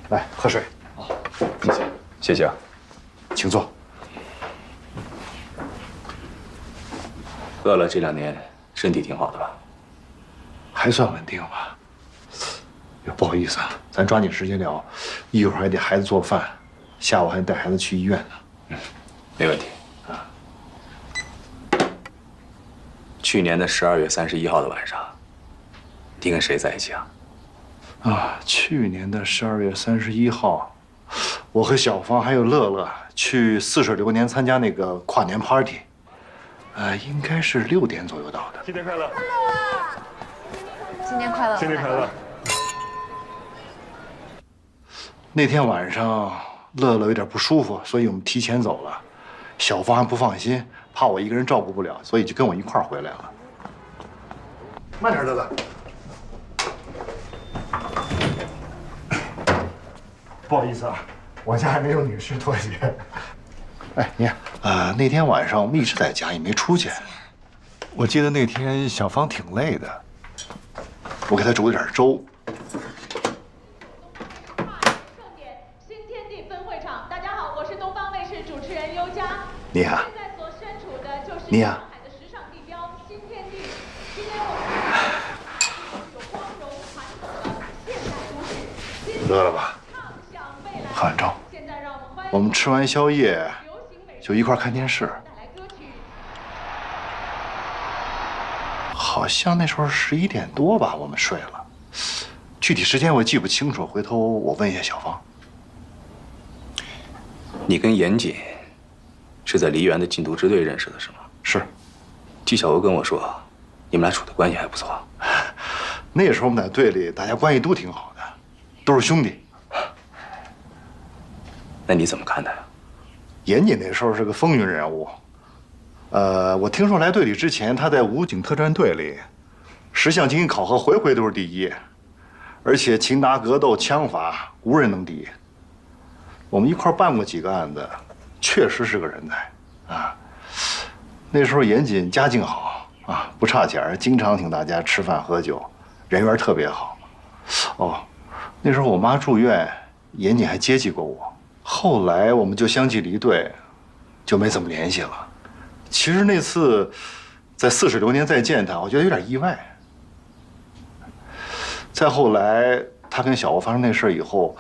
来，喝水。谢谢，谢谢啊。请坐。乐乐这2年身体挺好的吧？还算稳定吧。哟，不好意思啊，咱抓紧时间聊，一会儿还得孩子做饭，下午还得带孩子去医院呢。没问题啊。去年的12月31号的晚上，你跟谁在一起啊？啊，去年的12月31号，我和小芳还有乐乐去似水流年参加那个跨年 party， 应该是6点左右到的。新年快乐！新年快乐！新年快乐！那天晚上，乐乐有点不舒服，所以我们提前走了。小芳还不放心，怕我一个人照顾不了，所以就跟我一块儿回来了。慢点，乐乐。不好意思啊，我家还没有女士拖鞋。哎，你看，那天晚上我们一直在家，也没出去。我记得那天小芳挺累的，我给她煮了点粥。新天地分会场，大家好，我是东方卫视主持人优佳。你好。现在所身处的就是你好。上海的时尚地标新天地。今天我们有光荣传统的现代都市。乐了吧？很重。我们吃完宵夜就一块看电视，好像那时候11点多吧，我们睡了。具体时间我记不清楚，回头我问一下小芳。你跟严谨是在梨园的禁毒支队认识的，是吗？是。季小娥跟我说，你们俩处的关系还不错。那时候我们在队里，大家关系都挺好的，都是兄弟。那你怎么看他呀？严谨那时候是个风云人物。我听说来队里之前，他在武警特战队里，10项精英考核回回都是第1，而且擒拿格斗、枪法无人能敌。我们一块办过几个案子，确实是个人才啊。那时候严谨家境好啊，不差钱，经常请大家吃饭喝酒，人缘特别好。哦，那时候我妈住院，严谨还接济过我。后来我们就相继离队，就没怎么联系了。其实那次在似水流年再见他，我觉得有点意外。再后来他跟小欧发生那事以后，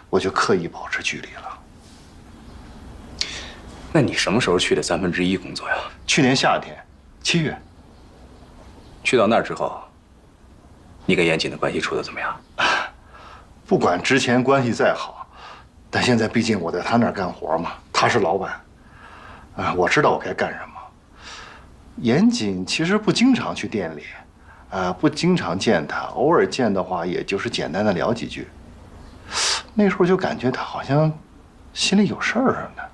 我就刻意保持距离了。那你什么时候去的1/3工作呀？去年夏天，7月。去到那儿之后，你跟严谨的关系处得怎么样？不管之前关系再好。但现在毕竟我在他那儿干活嘛，他是老板，我知道我该干什么。严谨其实不经常去店里，不经常见他，偶尔见的话，也就是简单的聊几句。那时候就感觉他好像心里有事儿似的。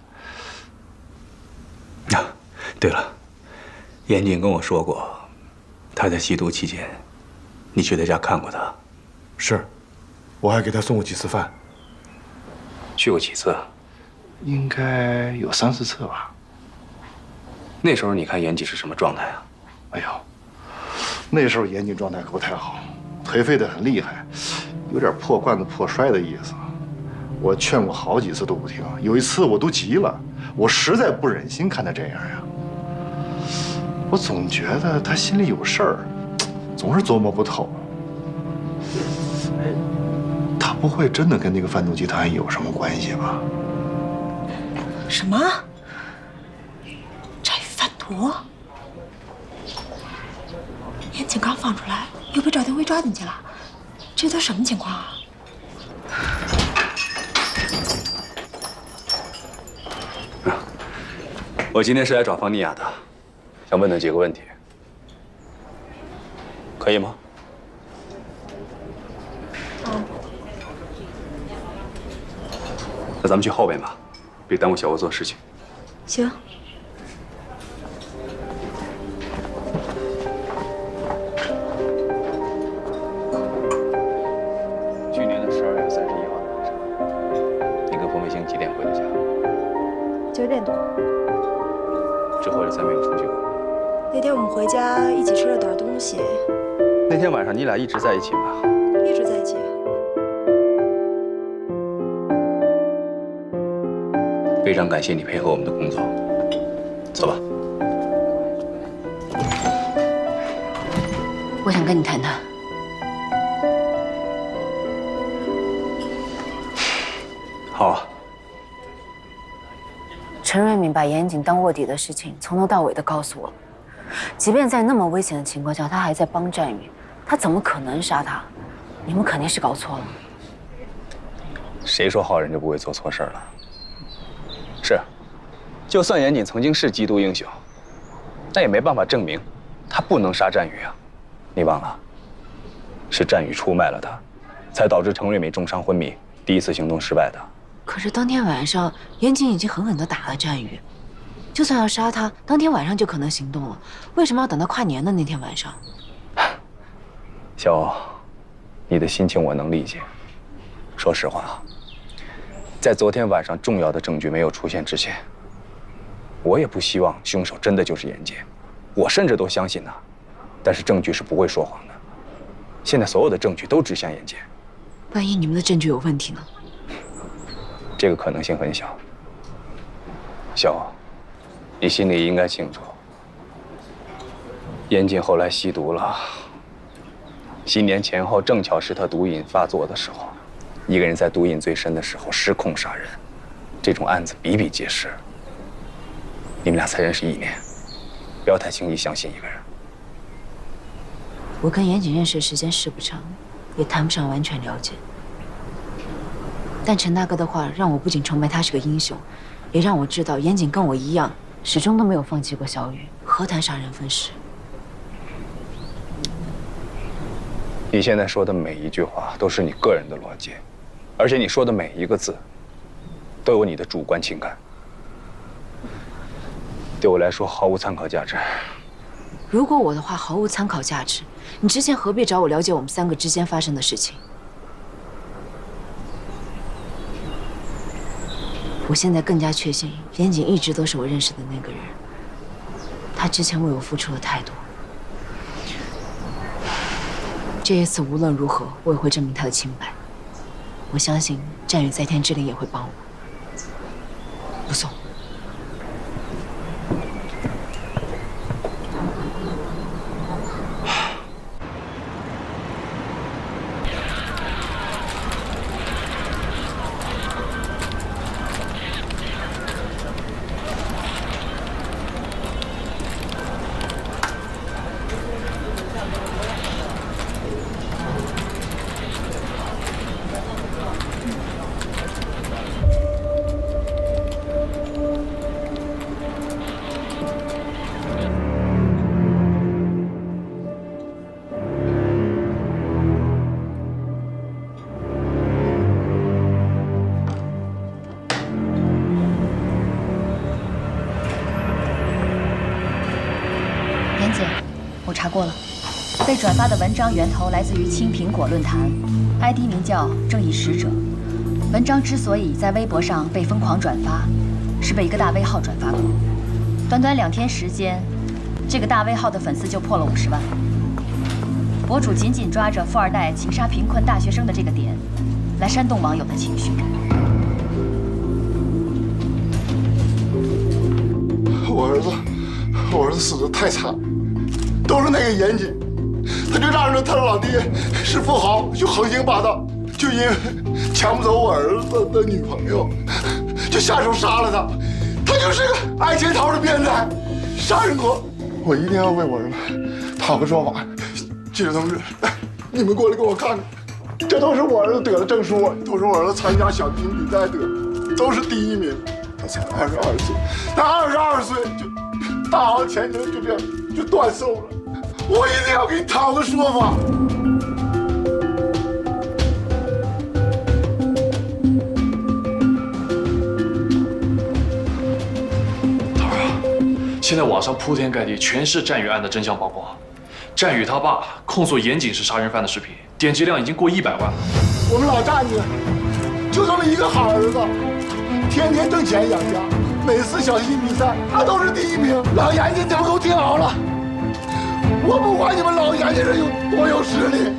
对了，严谨跟我说过，他在吸毒期间，你去他家看过他。是，我还给他送过几次饭。去过几次？应该有3、4次吧。那时候你看严谨是什么状态啊？哎呦，那时候严谨状态可不太好，颓废得很厉害，有点破罐子破摔的意思。我劝过好几次都不听，有一次我都急了，我实在不忍心看他这样呀。我总觉得他心里有事儿，总是琢磨不透。哎，他不会真的跟那个贩毒集团有什么关系吧？什么？战宇贩毒？严谨刚放出来，又被赵廷辉抓进去了，这都什么情况啊？我今天是来找方妮雅的，想问她几个问题，可以吗？那咱们去后边吧，别耽误小欧做事情。行。去年的12月31号的晚上，你跟冯卫星几点回的家9点多。之后就再没有出去过。那天我们回家一起吃了点东西。那天晚上你俩一直在一起吗？一直在一起。非常感谢你配合我们的工作，走吧。我想跟你谈谈。好啊。陈瑞敏把严谨当卧底的事情从头到尾的告诉我，即便在那么危险的情况下，他还在帮战宇，他怎么可能杀他？你们肯定是搞错了。谁说好人就不会做错事了？是，就算严谨曾经是缉毒英雄，但也没办法证明他不能杀战宇啊！你忘了，是战宇出卖了他，才导致陈瑞美重伤昏迷，第一次行动失败的。可是当天晚上，严谨已经狠狠地打了战宇，就算要杀他，当天晚上就可能行动了。为什么要等到跨年的那天晚上？小欧，你的心情我能理解。说实话啊，在昨天晚上重要的证据没有出现之前，我也不希望凶手真的就是严谨，我甚至都相信他。但是证据是不会说谎的，现在所有的证据都指向严谨。万一你们的证据有问题呢？这个可能性很小。小欧，你心里应该清楚，严谨后来吸毒了。新年前后正巧是他毒瘾发作的时候，一个人在毒瘾最深的时候失控杀人，这种案子比比皆是。你们俩才认识1年，不要太轻易相信一个人。我跟严谨认识的时间是不长，也谈不上完全了解。但陈大哥的话让我不仅崇拜他是个英雄，也让我知道严谨跟我一样，始终都没有放弃过小雨，何谈杀人分尸？你现在说的每一句话都是你个人的逻辑，而且你说的每一个字都有你的主观情感，对我来说毫无参考价值。如果我的话毫无参考价值，你之前何必找我了解我们3个之间发生的事情？我现在更加确信，严谨一直都是我认识的那个人。他之前为我付出了太多，这一次无论如何，我也会证明他的清白。我相信战宇在天之灵也会帮我。不送。我查过了，被转发的文章源头来自于青苹果论坛 ，ID 名叫正义使者。文章之所以在微博上被疯狂转发，是被一个大 V 号转发过。短短2天时间，这个大 V 号的粉丝就破了50万。博主紧紧抓着富二代情杀贫困大学生的这个点，来煽动网友的情绪。我儿子死得太惨，都是那个严谨，他就仗着他老爹是富豪，就横行霸道，就因为抢不走我儿子的女朋友，就下手杀了他。他就是个爱潜逃的变态，杀人狂。我一定要为我儿子讨个说法。记者同志，你们过来给我看看，这都是我儿子得的证书，都是我儿子参加小提琴比赛得的，都是第1名。他才22岁，他22岁就大好前程就这样就断送了。我一定要给你讨个说法。头儿啊，现在网上铺天盖地全是战宇案的真相曝光。战宇他爸控诉严谨是杀人犯的视频，点击量已经过100万了。我们老战宇就这么一个好儿子，天天挣钱养家，每次小提琴比赛他都是第1名。老严家，你们给我听好了，我不管你们老严家人有多有实力，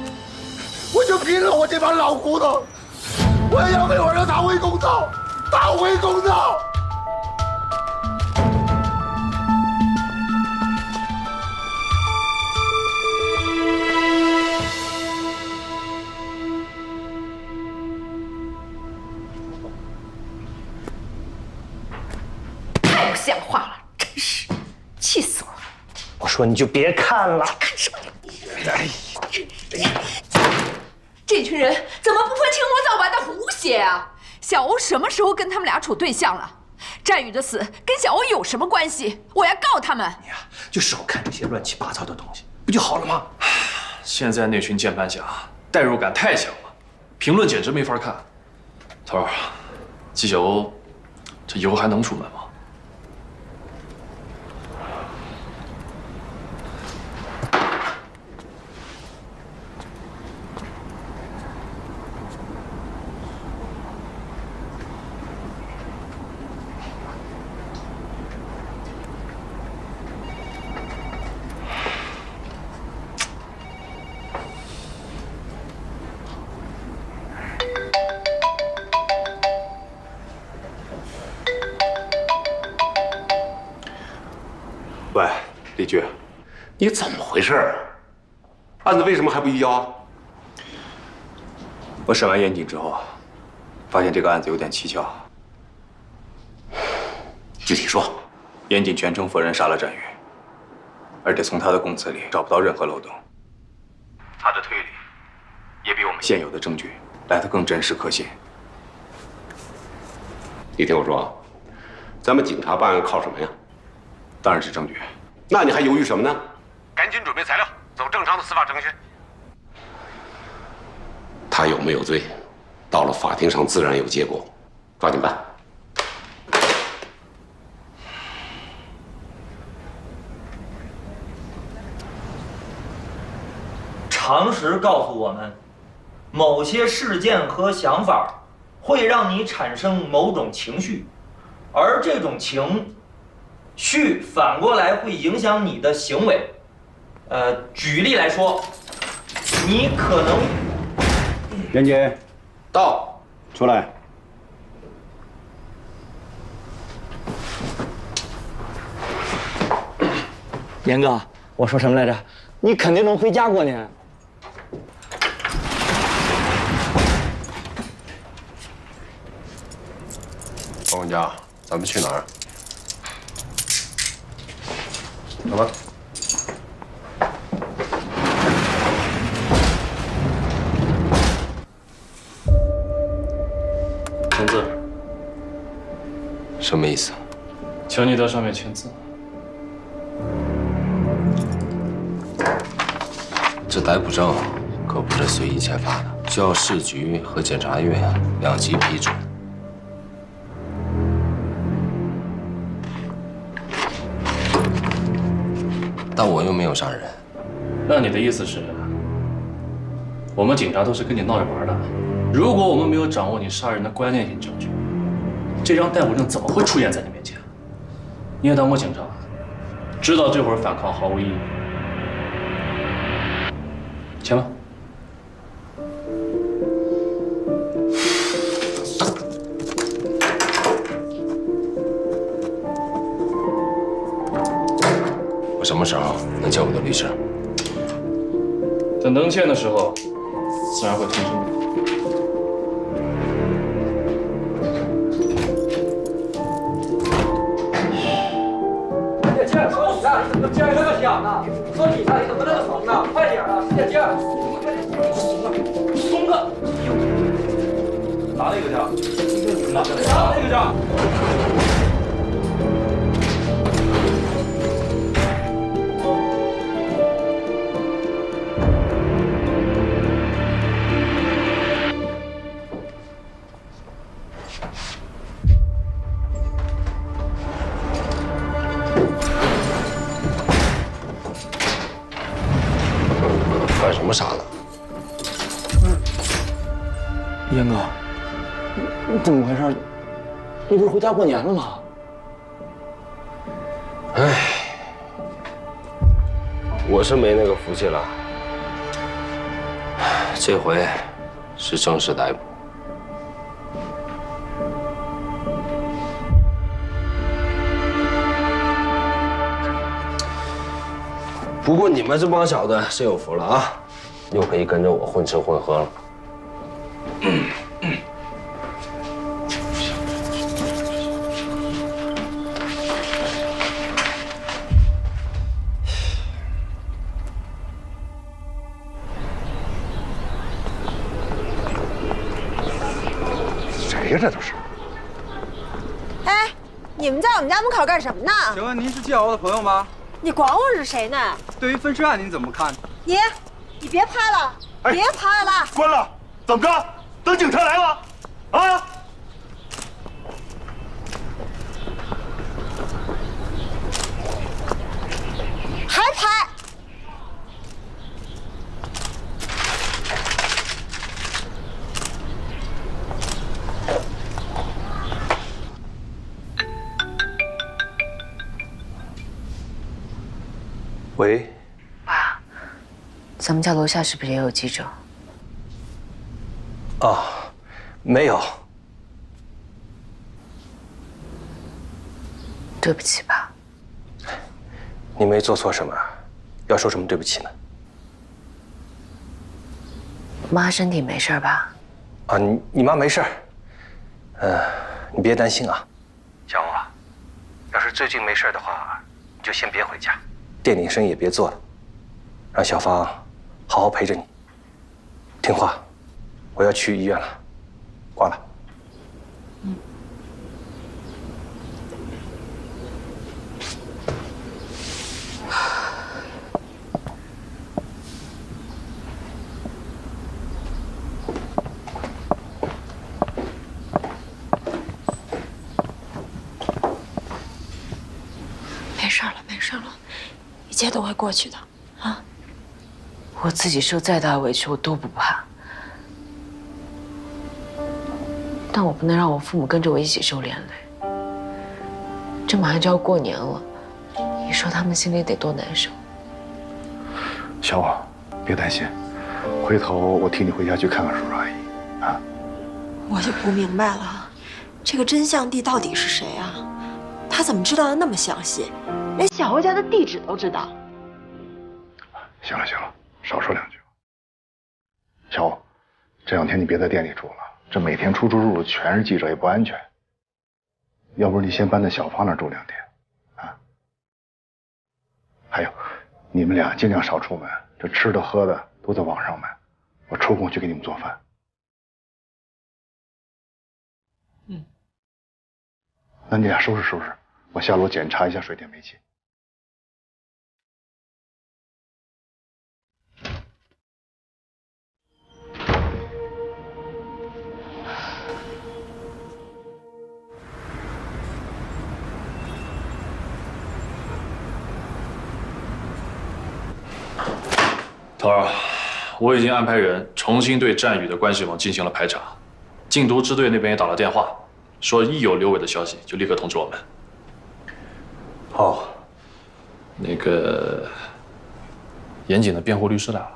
我就拼了我这把老骨头，我也要为我儿子讨回公道，讨回公道。太不像话了，真是气死我了！我说你就别看了。看什么？哎，这群人怎么不分青红皂白的胡写啊？小欧什么时候跟他们俩处对象了？战宇的死跟小欧有什么关系？我要告他们！你呀，就少看这些乱七八糟的东西，不就好了吗？现在那群键盘侠代入感太强了，评论简直没法看。头儿，纪晓欧这以后还能出门吗？喂，李局，你怎么回事？案子为什么还不移交？我审完严谨之后，发现这个案子有点蹊跷。具体说。严谨全程否认杀了战宇，而且从他的供词里找不到任何漏洞。他的推理也比我们现有的证据来得更真实可信。你听我说，咱们警察办案靠什么呀？当然是证据。那你还犹豫什么呢？赶紧准备材料，走正常的司法程序。他有没有罪，到了法庭上自然有结果，抓紧办。常识告诉我们，某些事件和想法会让你产生某种情绪，而这种情绪反过来会影响你的行为。举例来说，你可能……严谨，到，出来。严哥，我说什么来着？你肯定能回家过年。王管家，咱们去哪儿？走吧。签字。什么意思？求你到上面签字。这逮捕证可不是随意签发的，需要市局和检察院2级批准。但我又没有杀人，那你的意思是，我们警察都是跟你闹着玩的？如果我们没有掌握你杀人的关键性证据，这张逮捕证怎么会出现在你面前？你也当过警察，知道这会儿反抗毫无意义。签吧。我什么时候能见我的律师？等能见的时候，自然会通知你。说你呢，你怎么劲儿那么响呢？说你呢，你怎么那么怂呢？快点啊，使点劲儿！松了，拿那个去，拿那个去。干什么傻呢？严哥，你怎么回事？你不是回家过年了吗？唉，我是没那个福气了。这回是正式逮捕。不过你们这帮小子是有福了啊，又可以跟着我混吃混喝了。谁呀？这都是。哎，你们在我们家门口干什么呢？请问您是季瑶的朋友吗？你管我是谁呢？对于分尸案您怎么看？你别拍了，别拍了！关了，怎么着？等警察来了？啊！还拍！喂，爸，咱们家楼下是不是也有记者？哦，没有。对不起，爸。你没做错什么，要说什么对不起呢？妈身体没事吧？啊，你妈没事。你别担心啊。小欧啊，要是最近没事的话，你就先别回家，店里生意也别做了，让小芳好好陪着你。听话，我要去医院了，挂了。没事了，没事了，一切都会过去的，啊！我自己受再大的委屈，我都不怕。但我不能让我父母跟着我一起受连累。这马上就要过年了，你说他们心里得多难受。小王，别担心，回头我替你回家去看看叔叔阿姨，啊。我就不明白了，这个真相帝到底是谁啊？他怎么知道的那么详细，连小欧家的地址都知道？行了行了，少说两句。小欧，这两天你别在店里住了，这每天出出入入全是记者，也不安全。要不你先搬到小芳那儿住2天，啊。还有，你们俩尽量少出门，这吃的喝的都在网上买，我抽空去给你们做饭。嗯。那你俩收拾收拾，我下楼检查一下水电煤气。头儿，我已经安排人重新对战宇的关系网进行了排查，禁毒支队那边也打了电话，说一有刘伟的消息就立刻通知我们。好，那个严谨的辩护律师来了，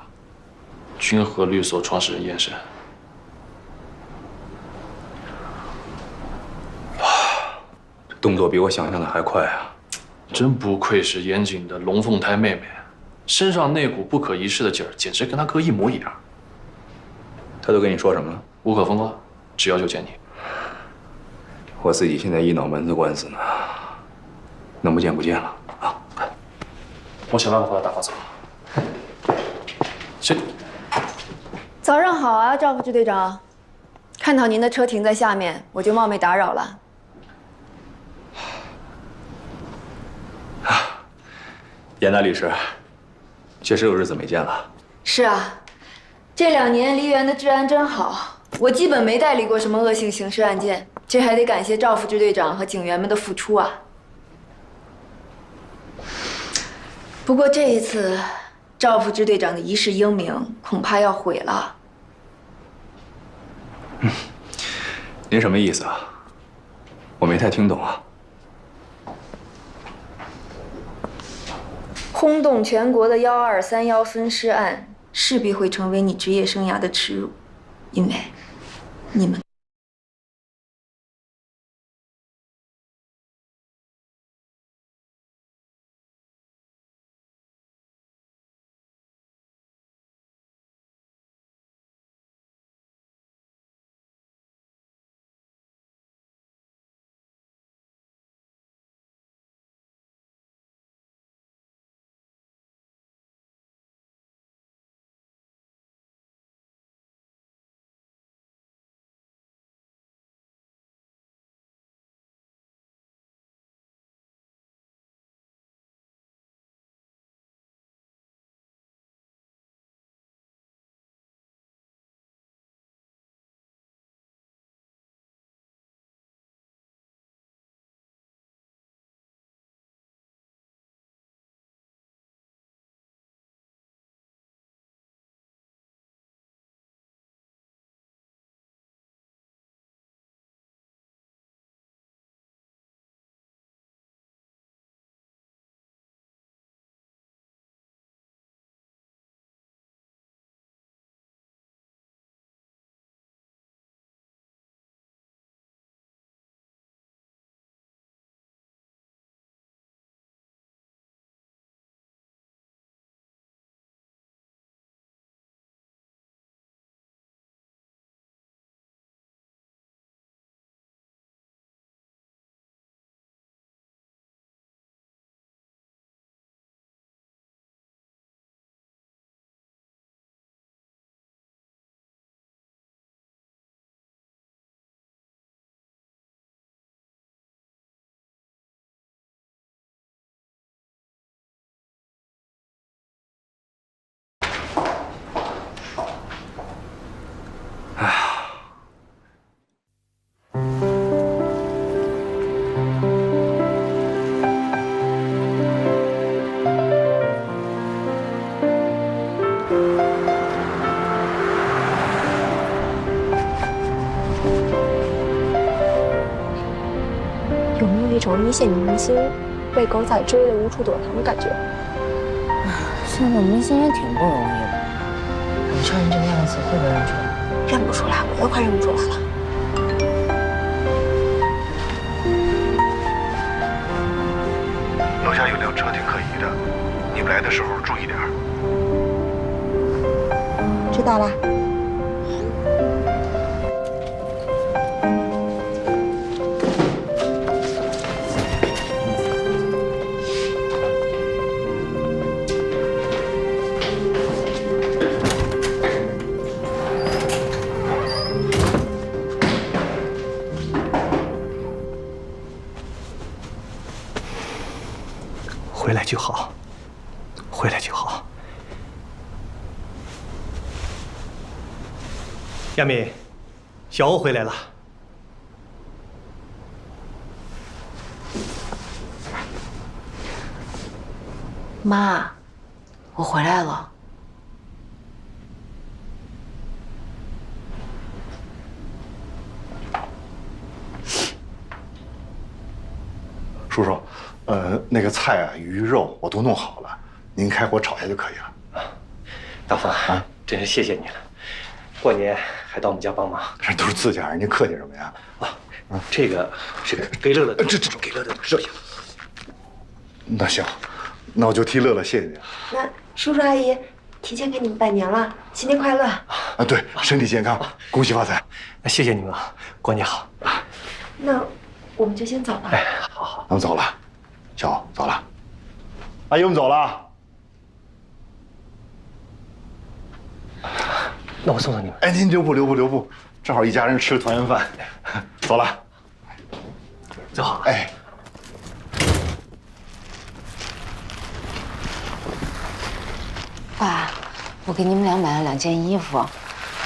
君和律所创始人严审。这动作比我想象的还快啊！真不愧是严谨的龙凤胎妹妹，身上那股不可一世的劲儿，简直跟她哥一模一样。他都跟你说什么了？无可奉告，只要求见你。我自己现在一脑门子官司呢，能不见不见了啊！我想办法把他打发走。谁？早上好啊，赵副支队长。看到您的车停在下面，我就冒昧打扰了。严大律师，确实有日子没见了。是啊，这2年梨园的治安真好，我基本没代理过什么恶性刑事案件，这还得感谢赵副支队长和警员们的付出啊。不过这一次，赵副支队长的一世英名恐怕要毁了。您什么意思啊？我没太听懂啊。轰动全国的1231分尸案势必会成为你职业生涯的耻辱，因为你们。有没有一种一线女明星被狗仔追得无处躲藏的感觉？现在明星也挺不容易的，我穿成这个样子会被认出来？认不出来，我都快认不出来了。楼下有辆车挺可疑的，你们来的时候注意点。知道了。回来就好，回来就好。亚敏，小欧回来了。妈，我回来了。叔叔，那个菜啊、鱼肉我都弄好了，您开火炒下就可以了。大风啊，真是谢谢你了，过年还到我们家帮忙。这都是自家人，您客气什么呀？这个给乐乐，这给乐乐是。那行，那我就替乐乐谢谢你。那叔叔阿姨提前给你们拜年了，新年快乐！啊，对，身体健康，恭喜发财。那谢谢你们啊，过年好。那我们就先走了。哎，好，咱们走了，小欧走了，阿姨我们走了。那我送送你们。哎，您留步，正好一家人吃团圆饭。走了，走好。哎。爸，我给你们俩买了2件衣服，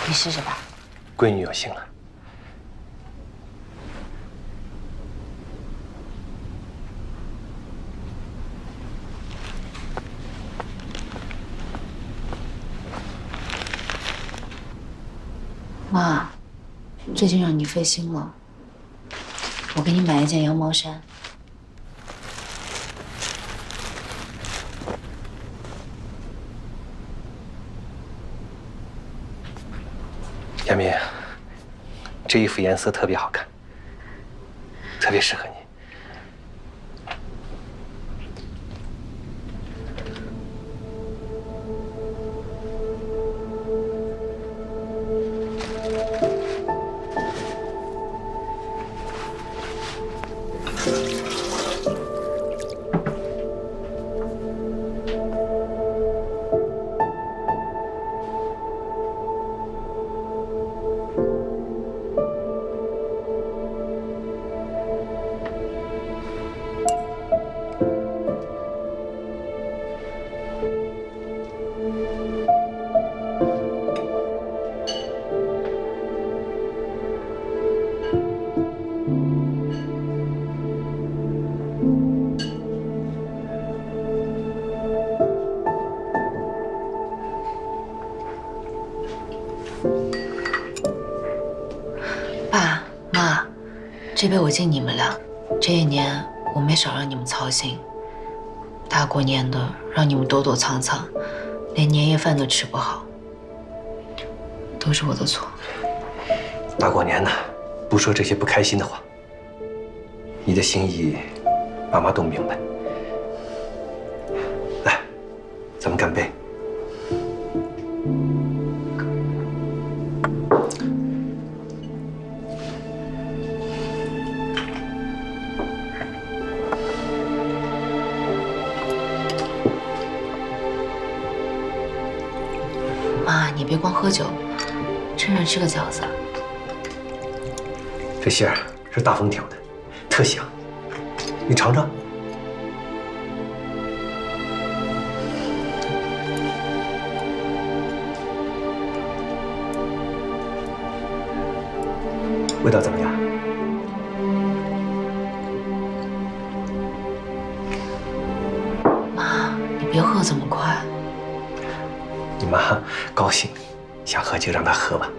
你试试吧。闺女有幸了。妈，最近让你费心了，我给你买一件羊毛衫。亚明，这衣服颜色特别好看，特别适合你。爸妈，这杯我敬你们俩。这一年我没少让你们操心，大过年的让你们躲躲藏藏，连年夜饭都吃不好，都是我的错。大过年的，不说这些不开心的话。你的心意，爸妈都明白。来，咱们干杯。妈，你别光喝酒，趁热吃个饺子。这馅儿是大风挑的，特香，你尝尝。味道怎么样？妈，你别喝这么快。你妈高兴，想喝就让她喝吧。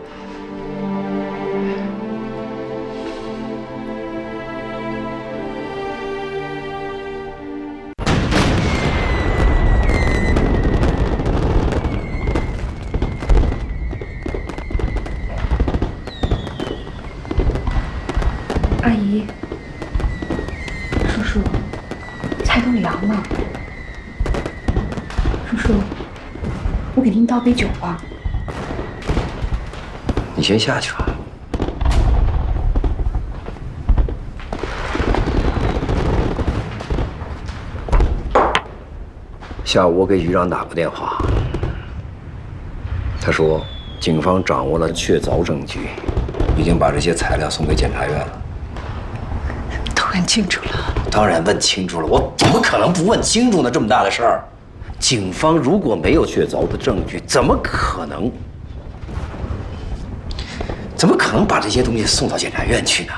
阿姨，叔叔，菜都凉了。叔叔，我给您倒杯酒吧。你先下去吧。下午我给局长打过电话，他说警方掌握了确凿证据，已经把这些材料送给检察院了。都问清楚了。当然问清楚了，我怎么可能不问清楚呢？这么大的事儿，警方如果没有确凿的证据，怎么可能把这些东西送到检察院去呢？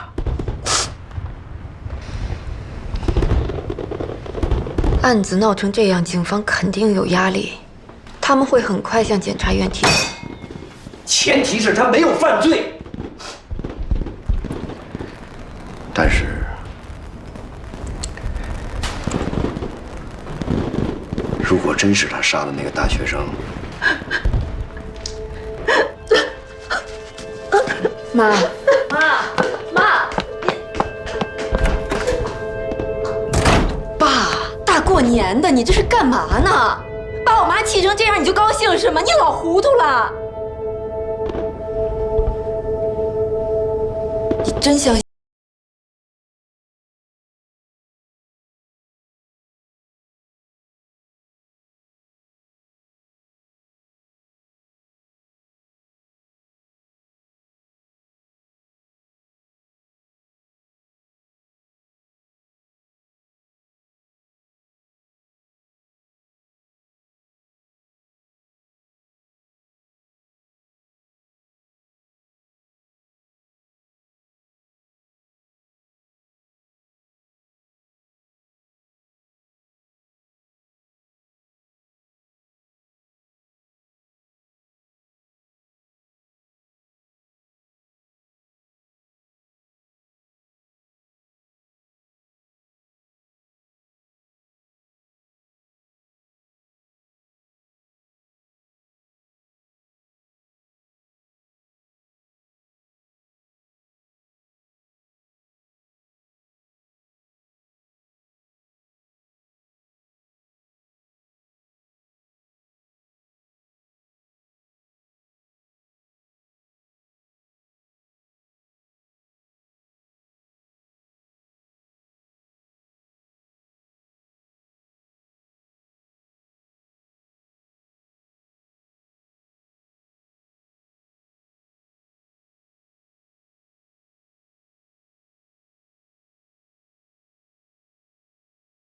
案子闹成这样，警方肯定有压力，他们会很快向检察院提出。前提是他没有犯罪。如果真是他杀的那个大学生，妈，爸，大过年的，你这是干嘛呢？把我妈气成这样，你就高兴是吗？你老糊涂了。你真相信？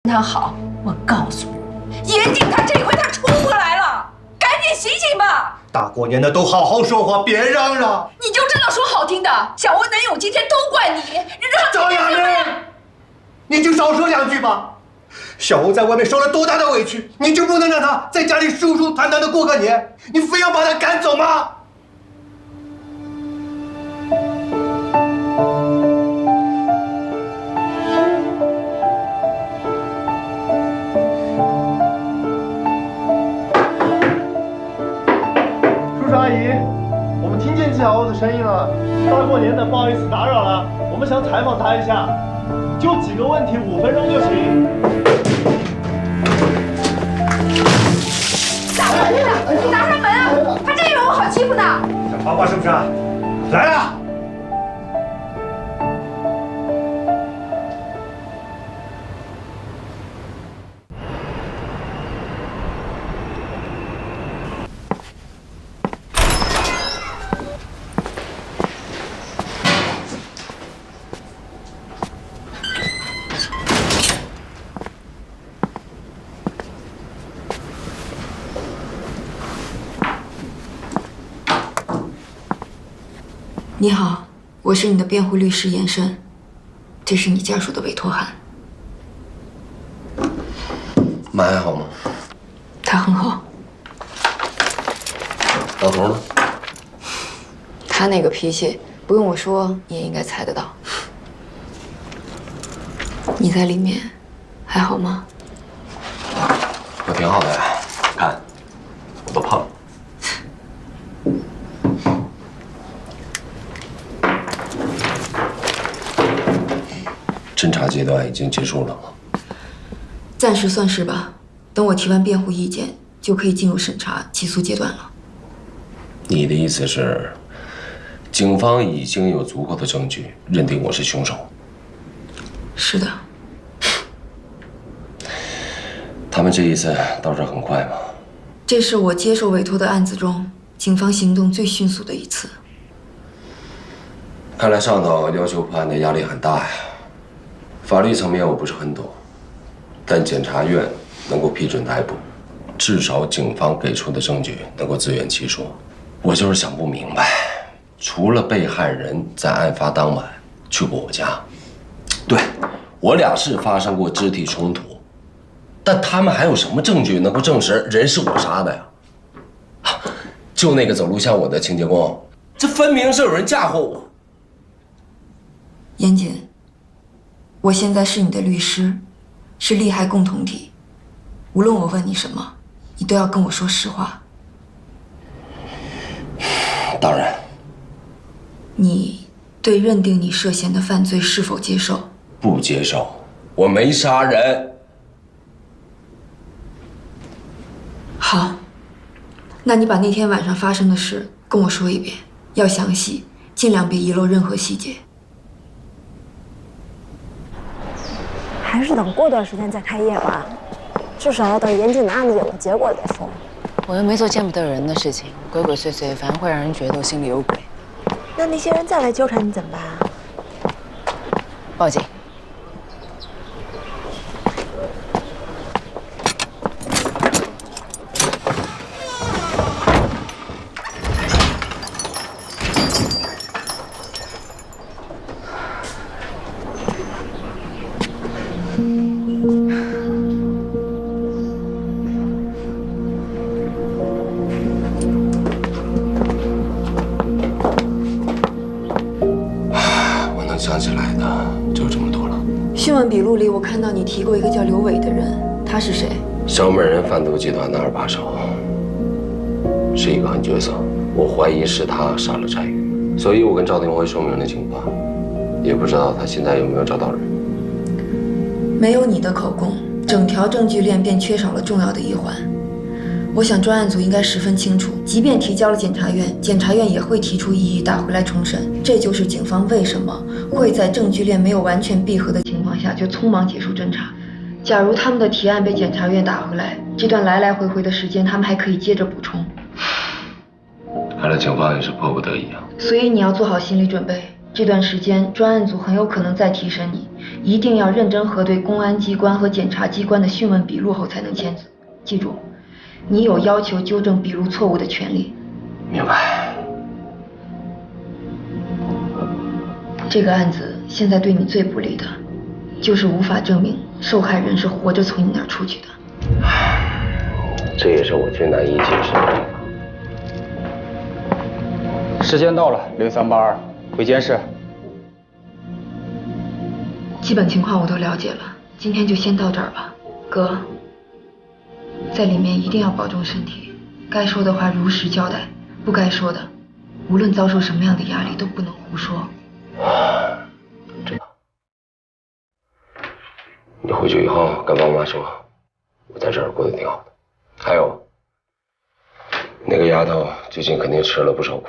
他好，我告诉你，严警他这回他冲过来了，赶紧醒醒吧！大过年的都好好说话，别嚷嚷。你就知道说好听的，小欧能有今天都怪你，让赵亚玲，你就少说两句吧。小欧在外面受了多大的委屈，你就不能让他在家里舒舒坦坦的过个年？你非要把他赶走吗？阿姨，我们听见小欧的声音了。大过年的，不好意思打扰了。我们想采访他一下，就几个问题，5分钟就行。大过年的，你拿上门啊！他真以为我好欺负呢？想八卦是不是？来啊！你好，我是你的辩护律师严胜，这是你家属的委托函。妈还好吗？他很好。老头呢？他那个脾气，不用我说你也应该猜得到。你在里面还好吗？我挺好的呀，看，我都胖了。侦查阶段已经结束了吗？暂时算是吧。等我提完辩护意见，就可以进入审查起诉阶段了。你的意思是，警方已经有足够的证据认定我是凶手？是的。他们这一次倒是很快嘛。这是我接受委托的案子中，警方行动最迅速的一次。看来上头要求破案的压力很大呀。法律层面我不是很懂，但检察院能够批准逮捕，至少警方给出的证据能够自圆其说。我就是想不明白，除了被害人在案发当晚去过我家，对，我俩是发生过肢体冲突，但他们还有什么证据能够证实人是我杀的呀？就那个走路像我的清洁工，这分明是有人嫁祸我。严谨，我现在是你的律师，是利害共同体，无论我问你什么，你都要跟我说实话。当然。你对认定你涉嫌的犯罪是否接受？不接受，我没杀人。好，那你把那天晚上发生的事跟我说一遍，要详细，尽量别遗漏任何细节。还是等过段时间再开业吧，至少要等严谨的案子有了结果再说。我又没做见不得人的事情，鬼鬼祟祟，反而会让人觉得我心里有鬼。那些人再来纠缠你怎么办啊？报警。想起来的就这么多了。讯问笔录里，我看到你提过一个叫刘伟的人，他是谁？小美人贩毒集团的2把手，是一个狠角色。我怀疑是他杀了翟宇，所以我跟赵廷辉说明了情况，也不知道他现在有没有找到人。没有你的口供，整条证据链便缺少了重要的一环。我想专案组应该十分清楚，即便提交了检察院，检察院也会提出异议打回来重审。这就是警方为什么会在证据链没有完全闭合的情况下就匆忙结束侦查。假如他们的提案被检察院打回来，这段来来回回的时间他们还可以接着补充。看来警方也是迫不得已啊。所以你要做好心理准备，这段时间专案组很有可能再提审你，一定要认真核对公安机关和检察机关的讯问笔录后才能签字。记住，你有要求纠正笔录错误的权利。明白。这个案子现在对你最不利的，就是无法证明受害人是活着从你那儿出去的。这也是我最难以解释的地方。时间到了，0382，回监室。基本情况我都了解了，今天就先到这儿吧。哥，在里面一定要保重身体，该说的话如实交代，不该说的，无论遭受什么样的压力都不能胡说。知道。你回去以后跟爸妈说，我在这儿过得挺好的。还有，那个丫头最近肯定吃了不少苦，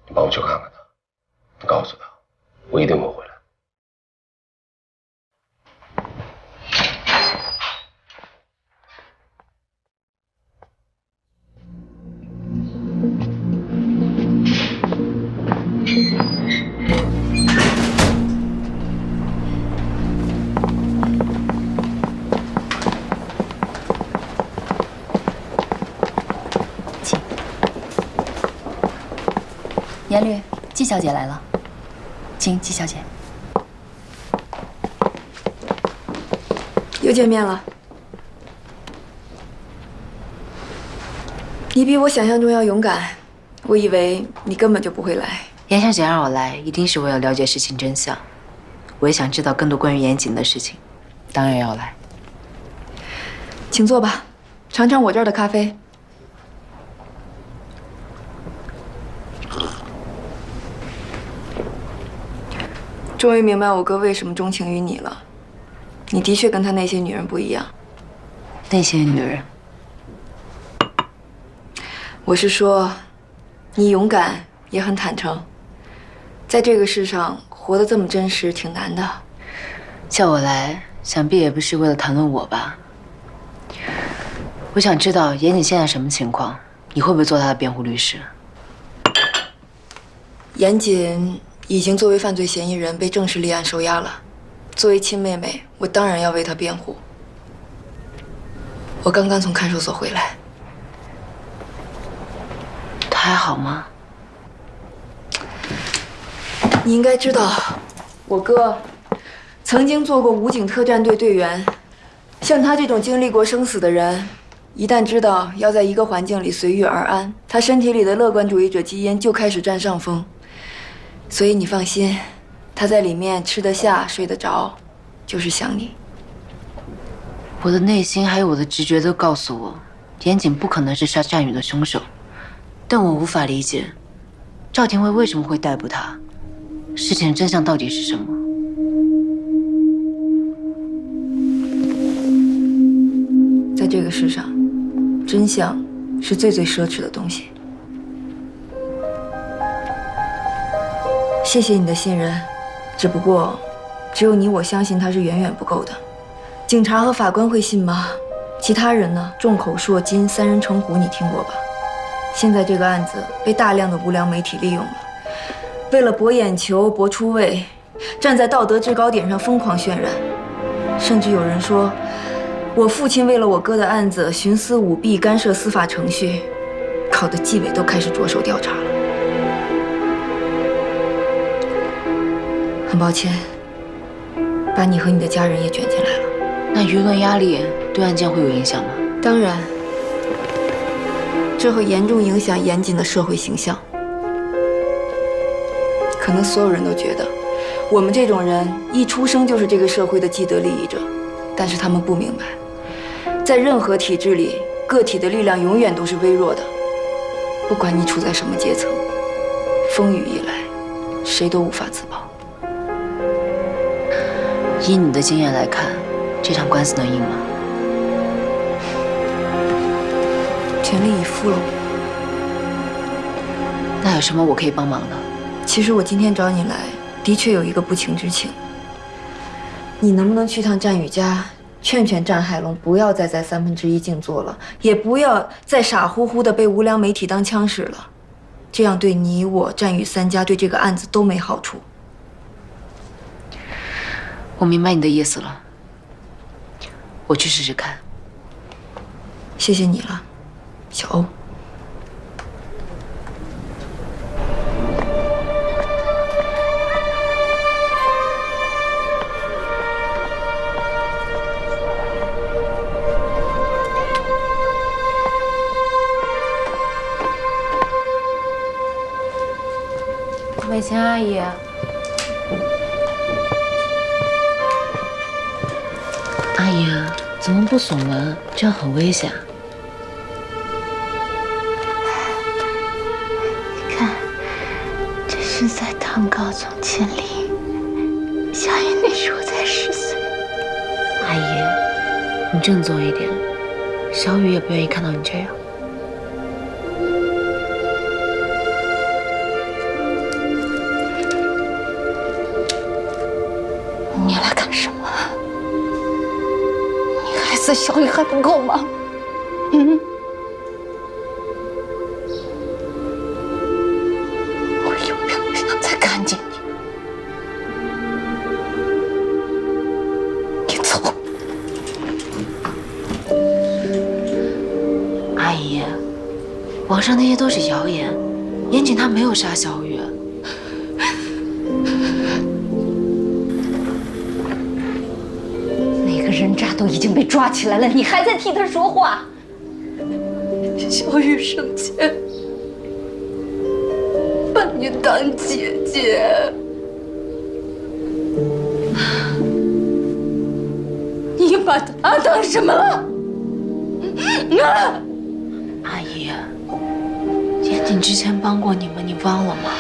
你帮我去看看她，你告诉她，我一定会回来。严律，季小姐来了，请季小姐。又见面了。你比我想象中要勇敢，我以为你根本就不会来。严小姐让我来，一定是为了了解事情真相。我也想知道更多关于严谨的事情，当然要来。请坐吧，尝尝我这儿的咖啡。终于明白我哥为什么钟情于你了，你的确跟他那些女人不一样。那些女人？我是说，你勇敢也很坦诚，在这个世上活得这么真实，挺难的。叫我来，想必也不是为了谈论我吧？我想知道严谨现在什么情况，你会不会做他的辩护律师？严谨已经作为犯罪嫌疑人被正式立案收押了。作为亲妹妹，我当然要为她辩护。我刚刚从看守所回来。她还好吗？你应该知道，我哥曾经做过武警特战队队员。像他这种经历过生死的人，一旦知道要在一个环境里随遇而安，他身体里的乐观主义者基因就开始占上风。所以你放心，他在里面吃得下、睡得着，就是想你。我的内心还有我的直觉都告诉我，严谨不可能是杀战宇的凶手，但我无法理解，赵廷慧为什么会逮捕他？事情的真相到底是什么？在这个世上，真相是最奢侈的东西。谢谢你的信任，只不过，只有你我相信他是远远不够的。警察和法官会信吗？其他人呢？众口铄金，三人成虎，你听过吧？现在这个案子被大量的无良媒体利用了，为了博眼球、博出位，站在道德制高点上疯狂渲染，甚至有人说，我父亲为了我哥的案子徇私舞弊、干涉司法程序，搞得纪委都开始着手调查了。很抱歉，把你和你的家人也卷进来了。那舆论压力对案件会有影响吗？当然，这会严重影响严谨的社会形象。可能所有人都觉得，我们这种人一出生就是这个社会的既得利益者，但是他们不明白，在任何体制里，个体的力量永远都是微弱的。不管你处在什么阶层，风雨一来，谁都无法自保。以你的经验来看，这场官司能赢吗？全力以赴了。那有什么我可以帮忙的？其实我今天找你来，的确有一个不情之请。你能不能去趟战宇家，劝劝战海龙不要再在1/3静坐了，也不要再傻乎乎的被无良媒体当枪使了，这样对你我战宇3家对这个案子都没好处。我明白你的意思了，我去试试看。谢谢你了，小欧。美琴阿姨。阿姨，怎么不锁门？这样很危险。你看，这是在堂告总经理，小雨那时候才10岁。阿姨，你振作一点，小雨也不愿意看到你这样。你来干什么？你害死小雨还不够吗？我有病不想再看见你。你走。阿姨，网上那些都是谣言，严谨他没有杀小雨。人渣都已经被抓起来了，你还在替他说话？小雨生前把你当姐姐，你把她当什么了？阿姨，严谨之前帮过你们，你忘了吗？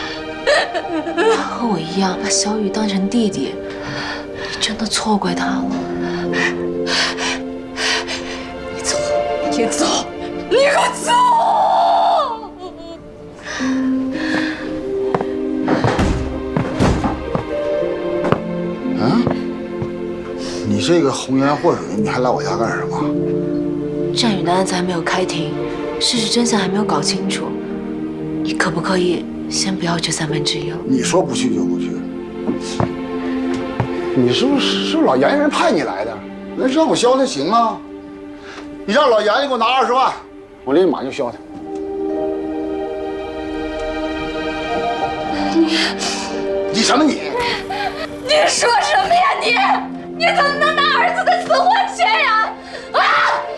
他和我一样把小雨当成弟弟，你真的错怪他了。你走，你走，你给我走！嗯，你这个红颜祸水，你还来我家干什么？战宇的案子还没有开庭，事实真相还没有搞清楚，你可不可以先不要去1/3了？你说不去就不去。你是不是老严人派你来的？那让我消他行啊？你让老严给我拿20万，我立马就消他。你什么你？你说什么呀你怎么能拿儿子的死换钱呀？啊！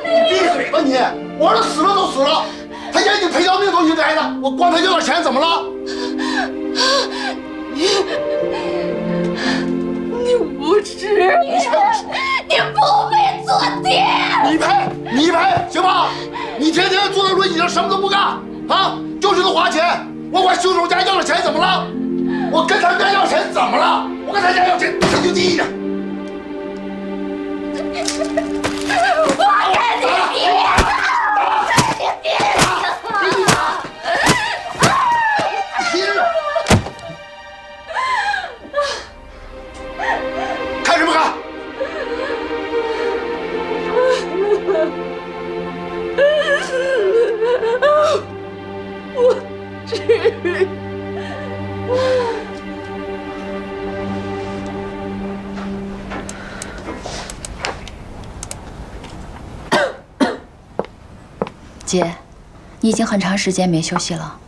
你闭嘴吧你！我儿子死了都死了，他严谨赔条命都应该的，我管他要点钱怎么了？你无知，你不配做爹！你天天坐在轮椅上什么都不干啊，就知道花钱。我管凶手家要了钱怎么了？我跟他们家要钱怎么了？我跟他家要钱，他就第一。我跟你拼！看什么看？我只……姐，你已经很长时间没休息了，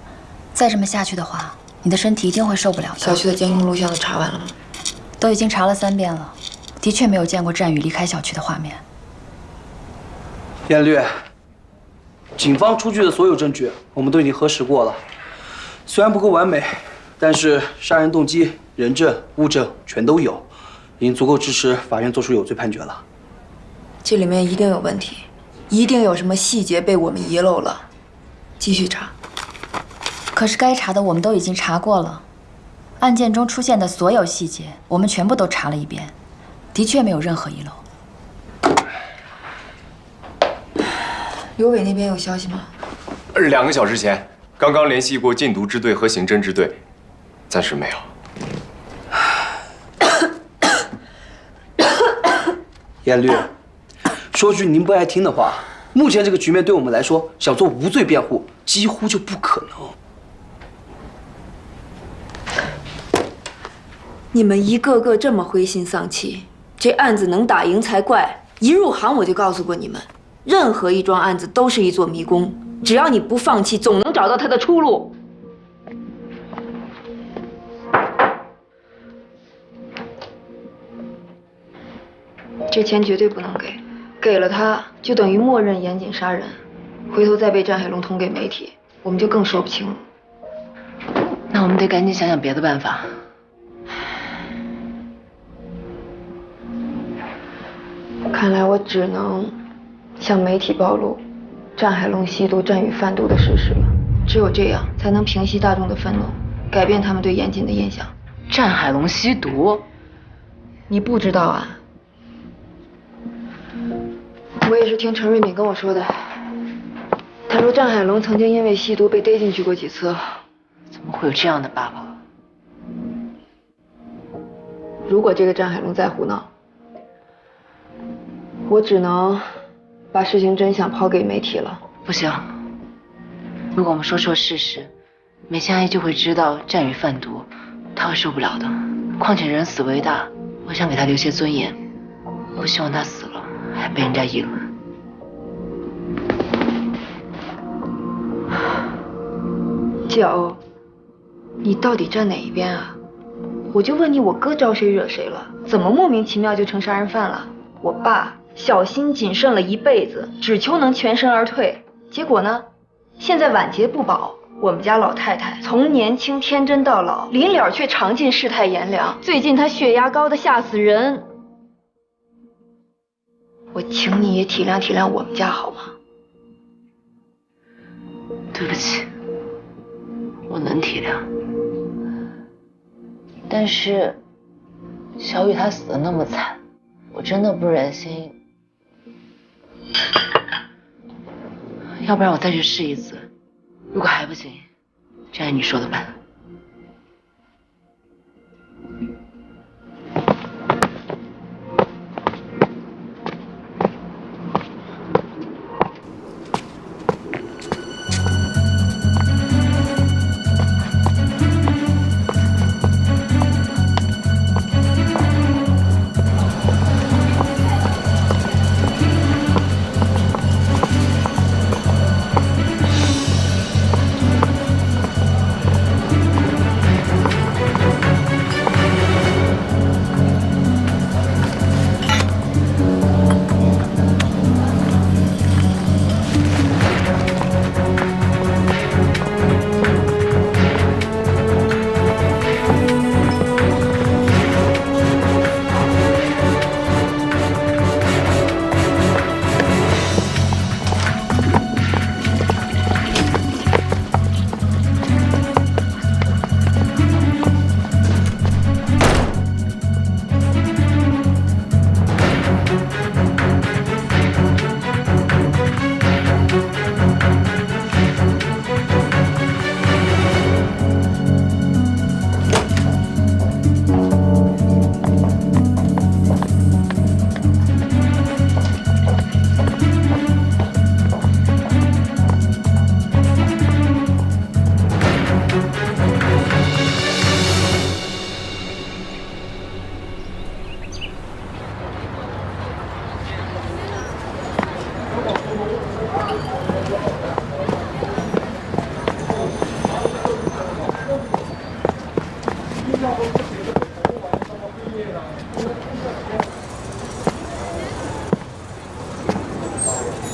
再这么下去的话，你的身体一定会受不了的。小区的监控录像都查完了吗？都已经查了3遍了，的确没有见过战宇离开小区的画面。燕绿，警方出具的所有证据我们都已经核实过了，虽然不够完美，但是杀人动机、人证、物证全都有，已经足够支持法院做出有罪判决了。这里面一定有问题，一定有什么细节被我们遗漏了，继续查。可是该查的我们都已经查过了，案件中出现的所有细节我们全部都查了一遍，的确没有任何遗漏。刘伟那边有消息吗？2个小时前，刚刚联系过禁毒支队和刑侦支队，暂时没有。燕绿，说句您不爱听的话，目前这个局面对我们来说，想做无罪辩护几乎就不可能。你们一个个这么灰心丧气，这案子能打赢才怪。一入行我就告诉过你们，任何一桩案子都是一座迷宫，只要你不放弃，总能找到它的出路。这钱绝对不能给，给了他就等于默认严谨杀人，回头再被战海龙捅给媒体，我们就更说不清了。那我们得赶紧想想别的办法。看来我只能向媒体暴露战海龙吸毒、战宇贩毒的事实了。只有这样，才能平息大众的愤怒，改变他们对严谨的印象。战海龙吸毒？你不知道啊？我也是听陈瑞敏跟我说的。他说战海龙曾经因为吸毒被逮进去过几次。怎么会有这样的爸爸？如果这个战海龙再胡闹，我只能把事情真相抛给媒体了。不行，如果我们说出事实，梅香阿姨就会知道战宇贩毒，她会受不了的。况且人死为大，我想给她留些尊严，不希望她死了还被人家议论。季欧，你到底站哪一边啊？我就问你，我哥招谁惹谁了？怎么莫名其妙就成杀人犯了？我爸小心谨慎了一辈子，只求能全身而退，结果呢，现在晚节不保。我们家老太太从年轻天真到老，临了却尝尽世态炎凉。最近她血压高的吓死人，我请你也体谅体谅我们家好吗？对不起，我能体谅，但是小雨她死得那么惨，我真的不忍心。要不然我再去试一次，如果还不行，就按你说的办。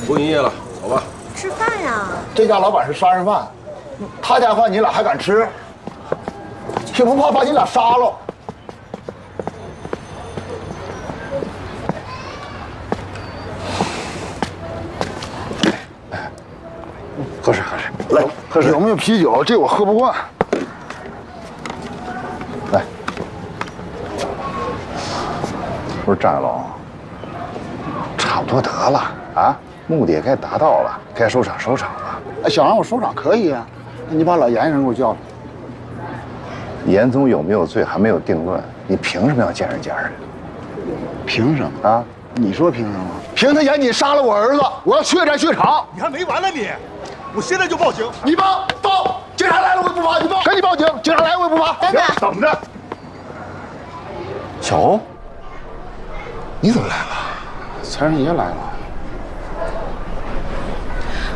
不营业了，走吧。吃饭呀？这家老板是杀人犯，他家饭你俩还敢吃？也不怕把你俩杀了？喝水，喝水，来，喝水。有没有啤酒？这我喝不惯。来，不是张龙，差不多得了啊，目的也该达到了，该收场收场了。哎，想让我收场可以啊，那你把老严人给我叫来。严总有没有罪还没有定论，你凭什么要见人家人？凭什么啊？你说凭什么？凭他严谨杀了我儿子，我要血债血偿。你还没完呢你！我现在就报警！你报！警察来了我也不怕，你报！赶紧报警！警察来我也不怕。等着。小欧，你怎么来了？财神爷来了。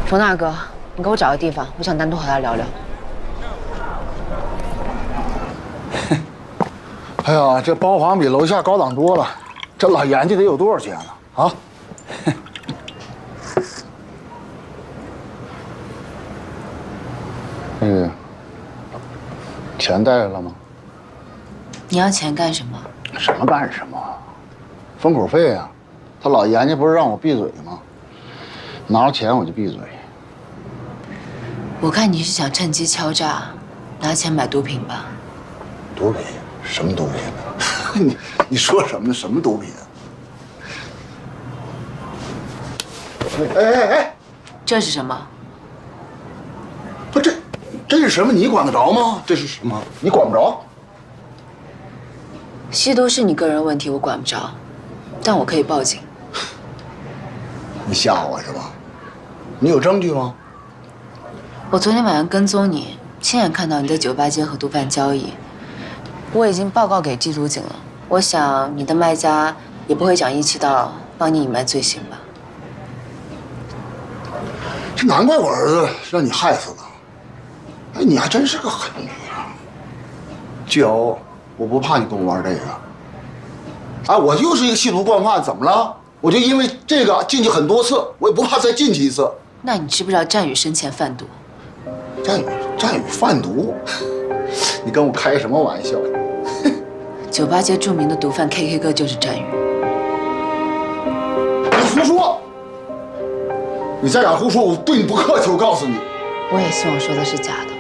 冯大哥，你给我找个地方，我想单独和他聊聊。哎呀，这包房比楼下高档多了，这老严家得有多少钱呢？啊？那个钱带来了吗？你要钱干什么？什么干什么？封口费啊！他老严家不是让我闭嘴吗？拿了钱我就闭嘴。我看你是想趁机敲诈，拿钱买毒品吧？毒品？什么毒品？你说什么呢？什么毒品？哎！这是什么？不，这是什么？你管得着吗？这是什么？你管不着。吸毒是你个人问题，我管不着，但我可以报警。你吓我是吧？你有证据吗？我昨天晚上跟踪你，亲眼看到你在酒吧街和毒贩交易，我已经报告给缉毒警了。我想你的卖家也不会讲义气到帮你隐瞒罪行吧？这难怪我儿子让你害死了。哎，你还真是个狠女人。巨欧，我不怕你跟我玩这个。哎，我就是一个吸毒惯犯，怎么了？我就因为这个进去很多次，我也不怕再进去一次。那你知不知道战宇生前贩毒？战宇贩毒？你跟我开什么玩笑？酒吧街著名的毒贩 KK 哥就是战宇。你胡说！你再敢胡说，我对你不客气，我告诉你。我也希望说的是假的，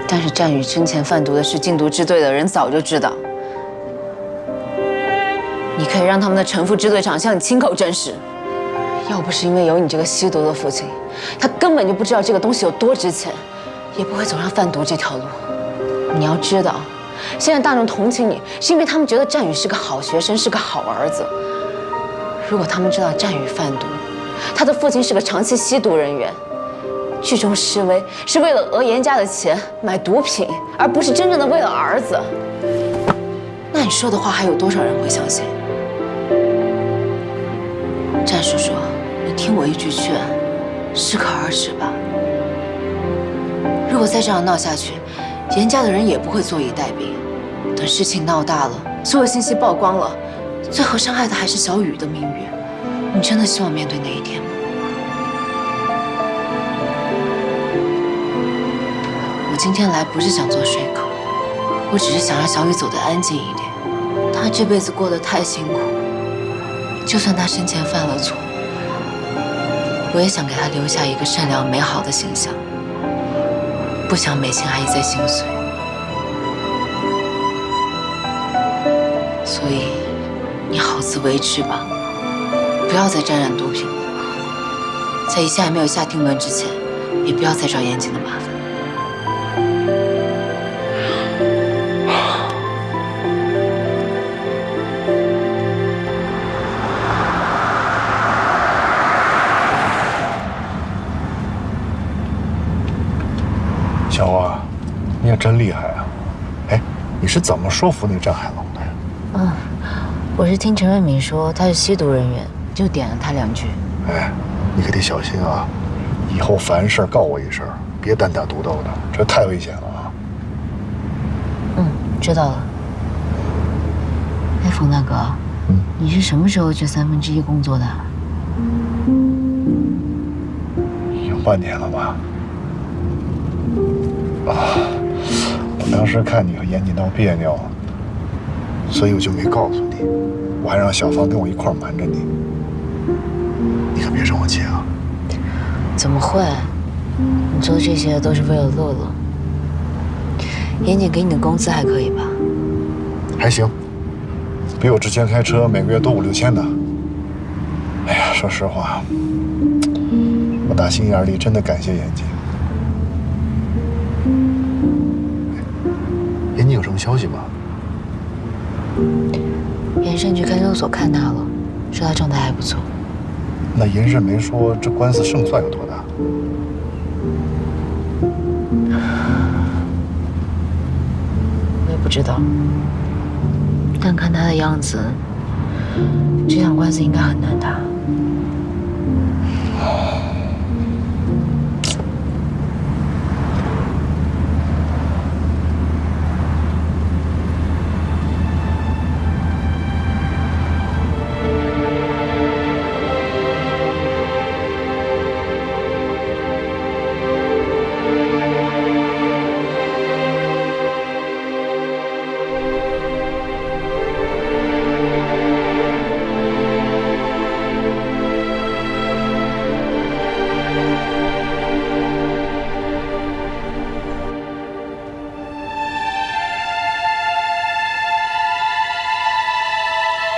但是战宇生前贩毒的事，禁毒支队的人早就知道。你可以让他们的陈副支队长向你亲口证实，要不是因为有你这个吸毒的父亲，他根本就不知道这个东西有多值钱，也不会走上贩毒这条路。你要知道，现在大众同情你，是因为他们觉得战宇是个好学生，是个好儿子。如果他们知道战宇贩毒，他的父亲是个长期吸毒人员，聚众示威是为了讹严家的钱买毒品，而不是真正的为了儿子，那你说的话还有多少人会相信？战叔叔，你听我一句劝，适可而止吧。如果再这样闹下去，严家的人也不会坐以待毙。等事情闹大了，所有信息曝光了，最后伤害的还是小雨的命运。你真的希望面对那一天吗？我今天来不是想做说口，我只是想让小雨走得安静一点。她这辈子过得太辛苦，就算她生前犯了错，我也想给她留下一个善良美好的形象，不想每天还一再心碎。所以，你好自为之吧，不要再沾染毒品了。在一切还没有下定论之前，也不要再找严谨的麻烦。小欧啊，你也真厉害啊！哎，你是怎么说服那个张海龙的呀？我是听陈瑞敏说他是吸毒人员，就点了他2句。哎，你可得小心啊！以后凡事告我一声，别单打独斗的，这太危险了啊！知道了。哎，冯大哥，你是什么时候去1/3工作的？有半年了吧？我当时看你和严谨闹别扭，所以我就没告诉你，我还让小芳跟我一块瞒着你。你可别生我气啊！怎么会？你做这些都是为了乐乐。严谨给你的工资还可以吧？还行，比我之前开车每个月多5、6千呢。哎呀，说实话，我打心眼里真的感谢严谨。严谨有什么消息吗？严慎去看守所看他了，说他状态还不错。那严慎没说这官司胜算有多大？我也不知道，但看他的样子，这场官司应该很难打。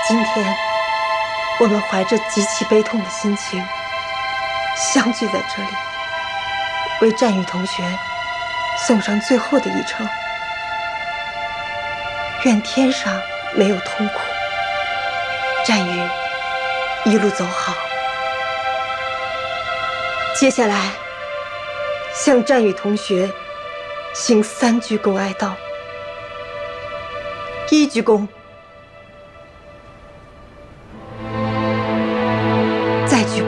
今天，我们怀着极其悲痛的心情，相聚在这里，为战宇同学送上最后的一程。愿天上没有痛苦，战宇一路走好。接下来，向战宇同学行3鞠躬哀悼。1鞠躬。再鞠躬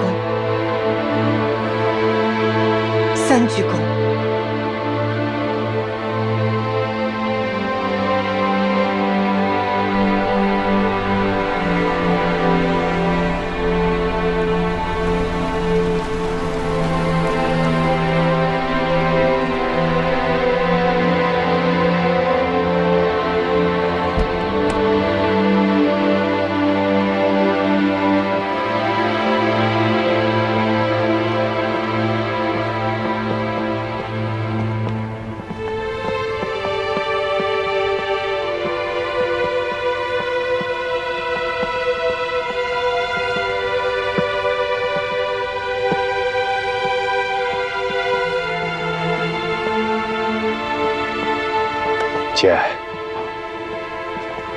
，3鞠躬。姐，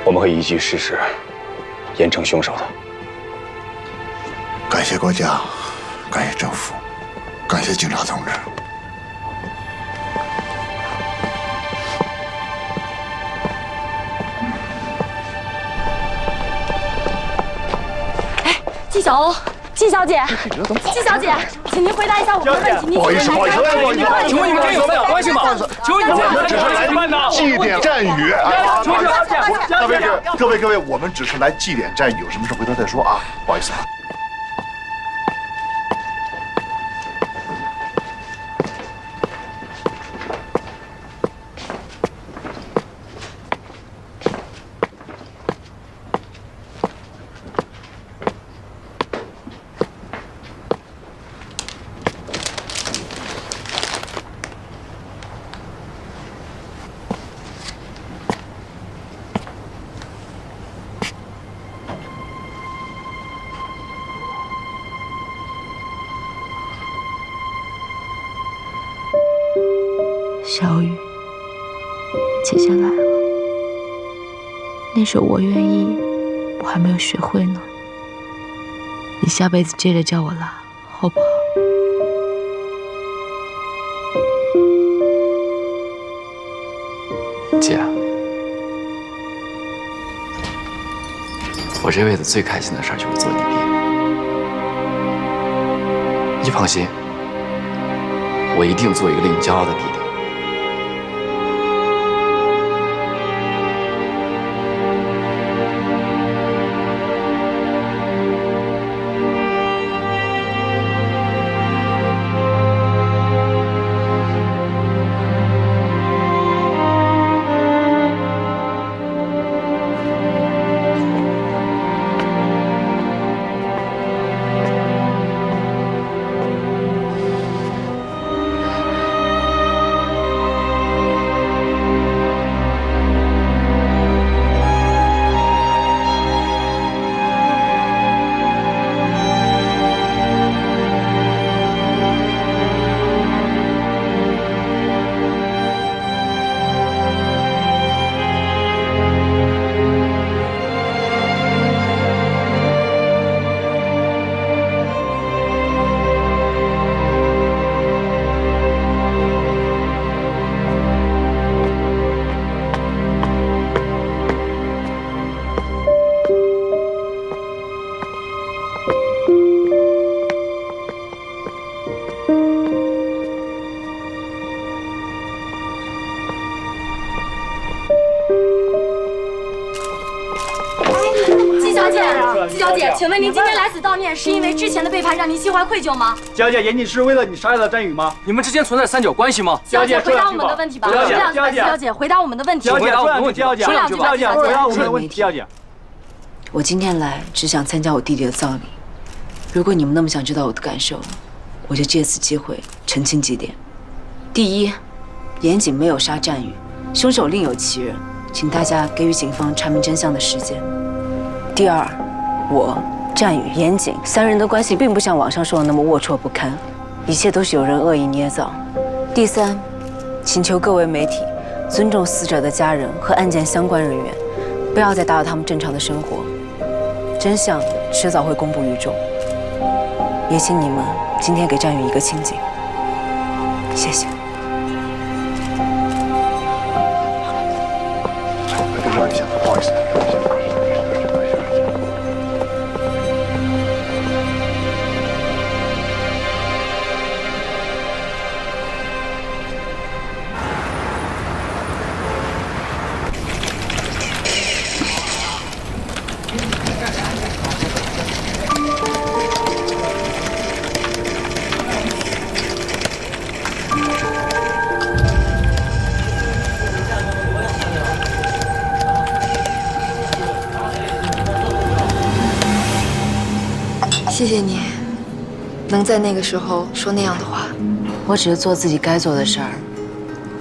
我们会依据事实严惩凶手的。感谢国家，感谢政府，感谢警察同志。季小欧，季小姐，季小姐，请您回答一下我们的问题。不好意思，不好意思，请问你们这有没有关系吗？请问你们我们只是来祭奠战宇。各位，我们只是来祭奠战宇，有什么事回头再说啊，不好意思啊。小雨，姐姐来了。那首我愿意，我还没有学会呢。你下辈子接着叫我啦，好不好？姐，我这辈子最开心的事就是做你爹。你放心，我一定做一个令你骄傲的弟弟。季小姐，请问您今天来此悼念，是因为之前的背叛让您心怀愧疚吗？季小姐，严谨是为了你杀害了战宇吗？你们之间存在三角关系吗？季小姐，回答我们的问题吧。季小姐，回答我们的问题。季小姐，说两句。季小姐，回答我们的问题。季小姐，我今天来只想参加我弟弟的葬礼。如果你们那么想知道我的感受，我就借此机会澄清几点。第一，严谨没有杀战宇，凶手另有其人，请大家给予警方查明真相的时间。第二，我、战宇、严谨三人的关系并不像网上说的那么龌龊不堪，一切都是有人恶意捏造。第三，请求各位媒体尊重死者的家人和案件相关人员，不要再打扰他们正常的生活。真相迟早会公布于众，也请你们今天给战宇一个清静。谢谢。不好意思，不好意思。谢谢你，能在那个时候说那样的话。我只是做自己该做的事儿。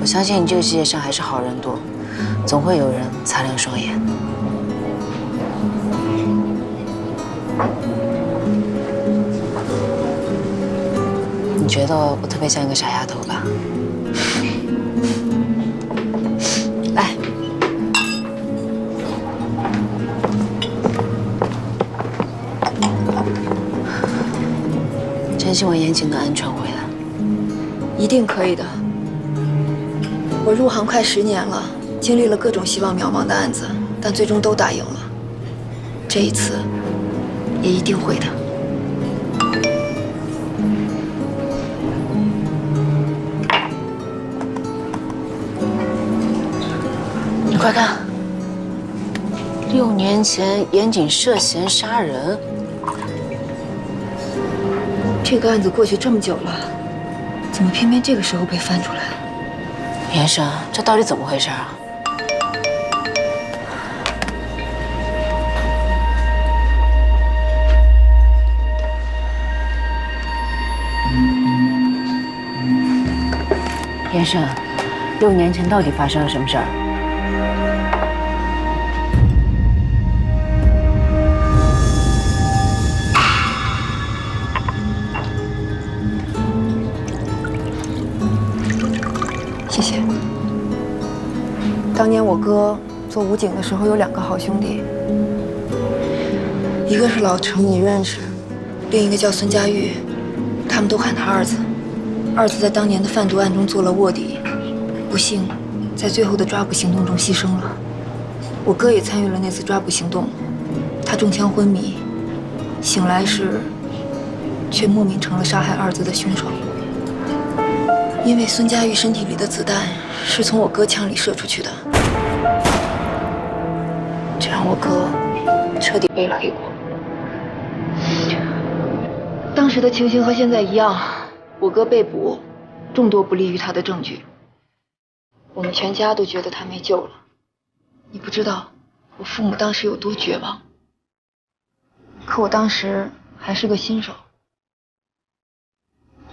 我相信这个世界上还是好人多，总会有人擦亮双眼。你觉得我特别像一个傻丫头吧？来。真希望严谨能安全回来。一定可以的。我入行快10年了，经历了各种希望渺茫的案子，但最终都打赢了。这一次，也一定会的。你快看，6年前严谨涉嫌杀人。这个案子过去这么久了，怎么偏偏这个时候被翻出来？严生，这到底怎么回事啊？严生，6年前到底发生了什么事儿？谢谢。当年我哥做武警的时候有2个好兄弟，一个是老程，你认识，另一个叫孙佳玉，他们都喊他二子。二子在当年的贩毒案中做了卧底，不幸在最后的抓捕行动中牺牲了。我哥也参与了那次抓捕行动，他中枪昏迷，醒来时却莫名成了杀害二子的凶手。因为孙佳玉身体里的子弹是从我哥枪里射出去的，这让我哥彻底背了黑锅。当时的情形和现在一样，我哥被捕，众多不利于他的证据，我们全家都觉得他没救了。你不知道我父母当时有多绝望，可我当时还是个新手。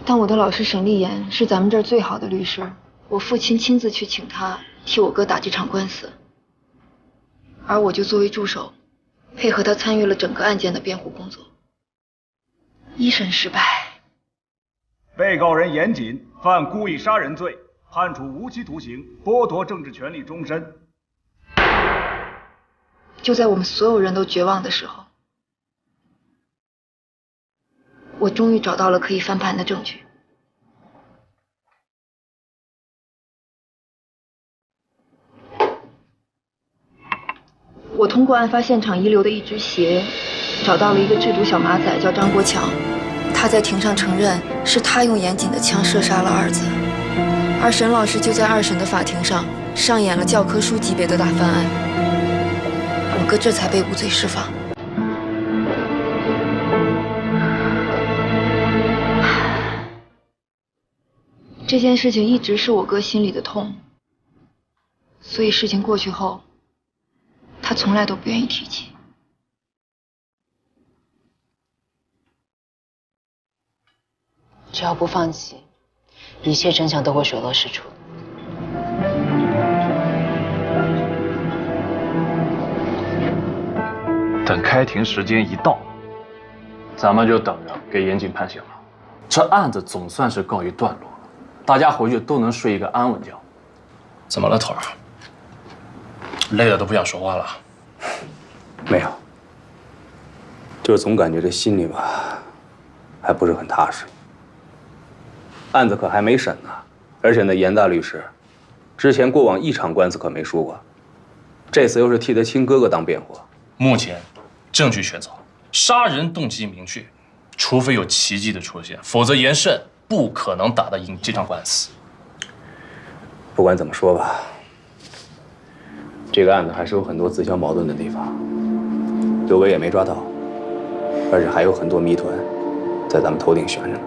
但我的老师沈立言是咱们这儿最好的律师，我父亲亲自去请他替我哥打这场官司，而我就作为助手，配合他参与了整个案件的辩护工作。一审失败。被告人严谨犯故意杀人罪，判处无期徒刑，剥夺政治权利终身。就在我们所有人都绝望的时候，我终于找到了可以翻盘的证据。我通过案发现场遗留的一只鞋，找到了一个制毒小马仔，叫张国强。他在庭上承认是他用严谨的枪射杀了二子，而沈老师就在二审的法庭上上演了教科书级别的大翻案，我哥这才被无罪释放。这件事情一直是我哥心里的痛，所以事情过去后，他从来都不愿意提起。只要不放弃，一切真相都会水落石出。等开庭时间一到，咱们就等着给严谨判刑了。这案子总算是告一段落了，大家回去都能睡一个安稳觉。怎么了，头儿？累的都不想说话了。没有，就是总感觉这心里吧，还不是很踏实。案子可还没审呢，而且那严大律师，之前过往一场官司可没输过，这次又是替他亲哥哥当辩护。目前证据确凿，杀人动机明确，除非有奇迹的出现，否则严慎不可能打得赢这场官司。不管怎么说吧，这个案子还是有很多自相矛盾的地方，刘伟也没抓到，而且还有很多谜团在咱们头顶悬着呢。